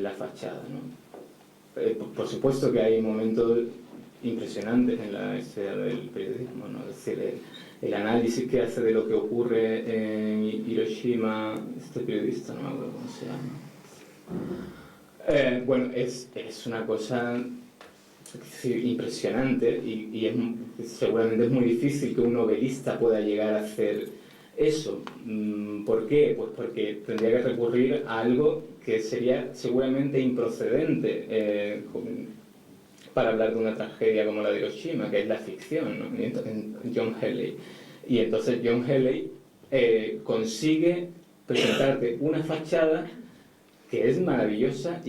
la fachada, ¿no? Por supuesto que hay momentos impresionantes en la esfera del periodismo, ¿no? Es decir, el análisis que hace de lo que ocurre en Hiroshima, este periodista, no me acuerdo cómo se llama. Bueno, es una cosa impresionante y seguramente es muy difícil que un novelista pueda llegar a hacer eso. ¿Por qué? Pues porque tendría que recurrir a algo que sería seguramente improcedente para hablar de una tragedia como la de Hiroshima, que es la ficción, ¿no? John Healey. Y entonces John Healey consigue presentarte una fachada que es maravillosa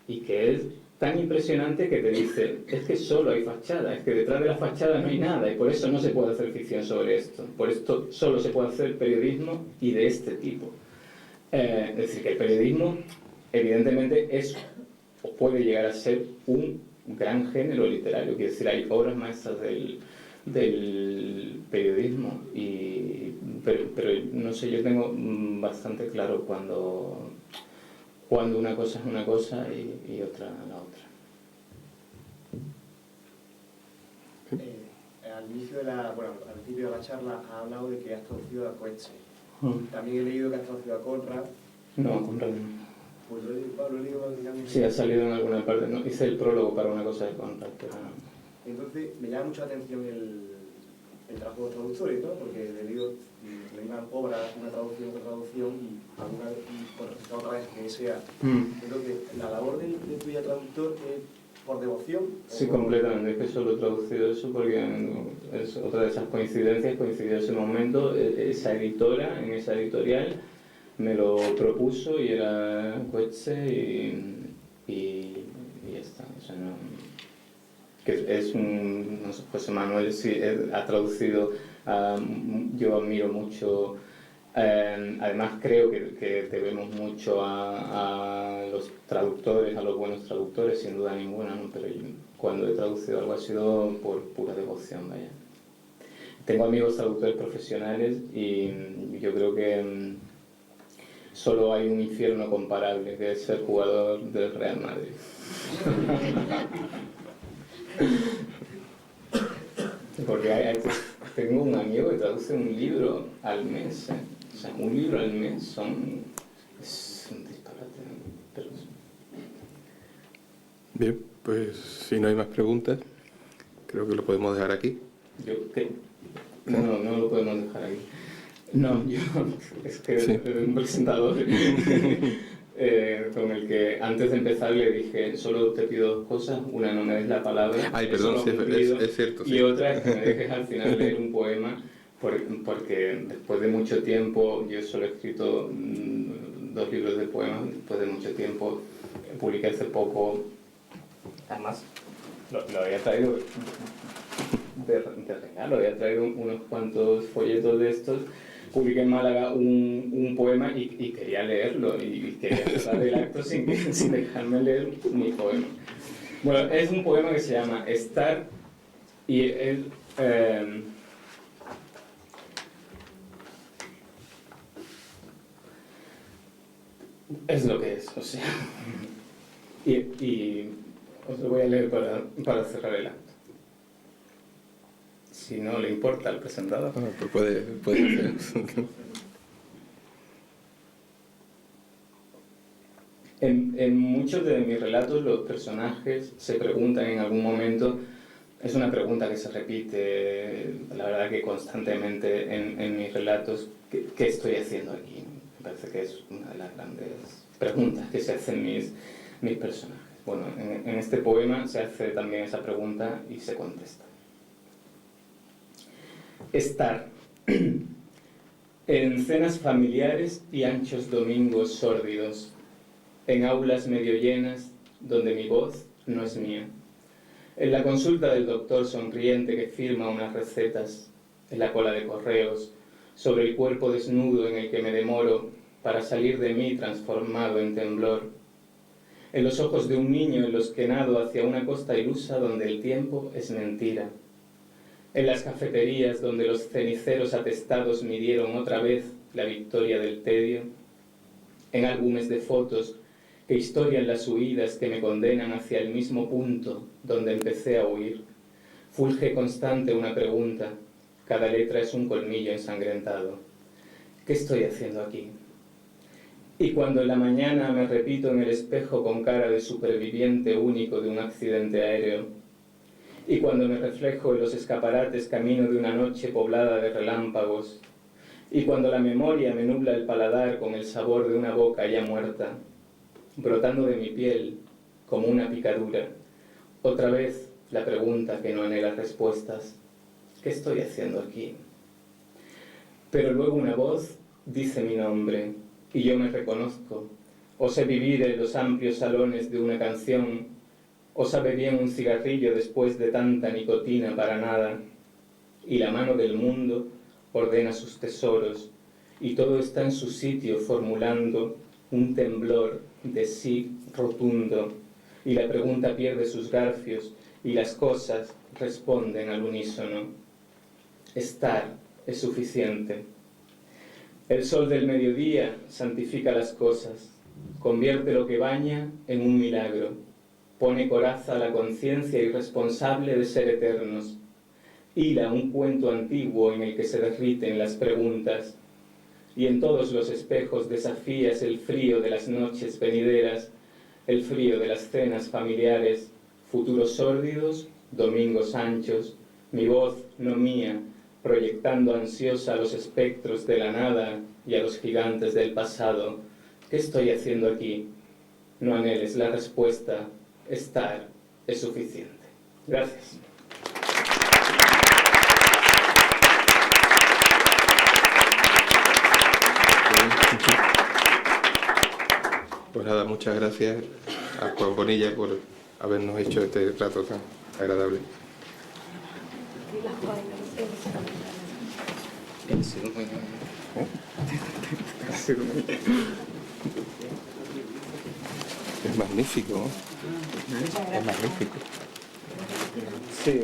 y que es tan impresionante que te dice, es que solo hay fachada, es que detrás de la fachada no hay nada y por eso no se puede hacer ficción sobre esto, por esto solo se puede hacer periodismo y de este tipo. Es decir, que el periodismo evidentemente es o puede llegar a ser un gran género literario, quiero decir, hay obras maestras del periodismo, pero no sé, yo tengo bastante claro cuando una cosa es una cosa y otra la otra. Al inicio al principio de la charla ha hablado de que has traducido a Coetzee. También he leído que has traducido a Conrad. No, a Conrad no. Pues lo he leído básicamente. Sí, ha salido en alguna parte. No, hice el prólogo para una cosa de Conrad, pero no. Entonces, me llama mucho la atención el trabajo de los traductores, ¿no? Porque he leído una obra, una traducción, otra traducción y alguna otra vez que sea. Entonces, la labor del tuyo traductor es por devoción. Sí, completamente. Es que solo he traducido eso porque es otra de esas coincidencias. Coincidió ese momento. Esa editora, en esa editorial, me lo propuso y era Coetzee y ya está. O sea, no, que es un... No sé, José Manuel sí ha traducido, yo admiro mucho, además creo que debemos mucho a los traductores, a los buenos traductores, sin duda ninguna, ¿no? Pero yo, cuando he traducido algo ha sido por pura devoción, vaya. Tengo amigos traductores profesionales y yo creo que solo hay un infierno comparable, que es ser jugador del Real Madrid. Porque tengo un amigo que traduce un libro al mes, O sea, un libro al mes es un disparate, pero... Bien, pues si no hay más preguntas, creo que lo podemos dejar aquí. No lo podemos dejar aquí. No, yo es que Sí. un presentador con el que antes de empezar le dije, solo te pido dos cosas, una, no me des la palabra, Ay, perdón, sí, es cierto. y Sí. otra es que me dejes al final leer un poema, porque después de mucho tiempo, yo solo he escrito 2 libros de poemas, después de mucho tiempo, publiqué hace poco, además lo había traído de regalo, había traído unos cuantos folletos de estos. Publiqué en Málaga un poema y quería leerlo y quería cerrar el acto sin dejarme leer mi poema. Bueno, es un poema que se llama Estar y es lo que es, o sea, y os lo voy a leer para cerrar el acto. Si no le importa al presentador. Pues puede ser. En muchos de mis relatos los personajes se preguntan en algún momento, es una pregunta que se repite, la verdad que constantemente en mis relatos, ¿qué estoy haciendo aquí? Me parece que es una de las grandes preguntas que se hacen mis personajes. Bueno, en este poema se hace también esa pregunta y se contesta. Estar en cenas familiares y anchos domingos sórdidos, en aulas medio llenas donde mi voz no es mía. En la consulta del doctor sonriente que firma unas recetas, en la cola de correos, sobre el cuerpo desnudo en el que me demoro para salir de mí transformado en temblor, en los ojos de un niño en los que nado hacia una costa ilusa donde el tiempo es mentira, en las cafeterías donde los ceniceros atestados midieron otra vez la victoria del tedio, en álbumes de fotos que historian las huidas que me condenan hacia el mismo punto donde empecé a huir. Fulge constante una pregunta, cada letra es un colmillo ensangrentado. ¿Qué estoy haciendo aquí? Y cuando en la mañana me repito en el espejo con cara de superviviente único de un accidente aéreo, y cuando me reflejo en los escaparates camino de una noche poblada de relámpagos, y cuando la memoria me nubla el paladar con el sabor de una boca ya muerta, brotando de mi piel como una picadura, otra vez la pregunta que no anhela respuestas, ¿qué estoy haciendo aquí? Pero luego una voz dice mi nombre, y yo me reconozco, o sé vivir en los amplios salones de una canción, o sabe bien un cigarrillo después de tanta nicotina para nada, y la mano del mundo ordena sus tesoros, y todo está en su sitio formulando un temblor de sí rotundo, y la pregunta pierde sus garfios, y las cosas responden al unísono. Estar es suficiente. El sol del mediodía santifica las cosas, convierte lo que baña en un milagro, pone coraza a la conciencia irresponsable de ser eternos, hila un cuento antiguo en el que se derriten las preguntas, y en todos los espejos desafías el frío de las noches venideras, el frío de las cenas familiares, futuros sórdidos, domingos anchos, mi voz no mía, proyectando ansiosa a los espectros de la nada y a los gigantes del pasado. ¿Qué estoy haciendo aquí? No anheles la respuesta, estar es suficiente. Gracias. Pues nada, muchas gracias a Juan Bonilla por habernos hecho este rato tan agradable. Es magnífico, ¿no? Es magnífico. Sí.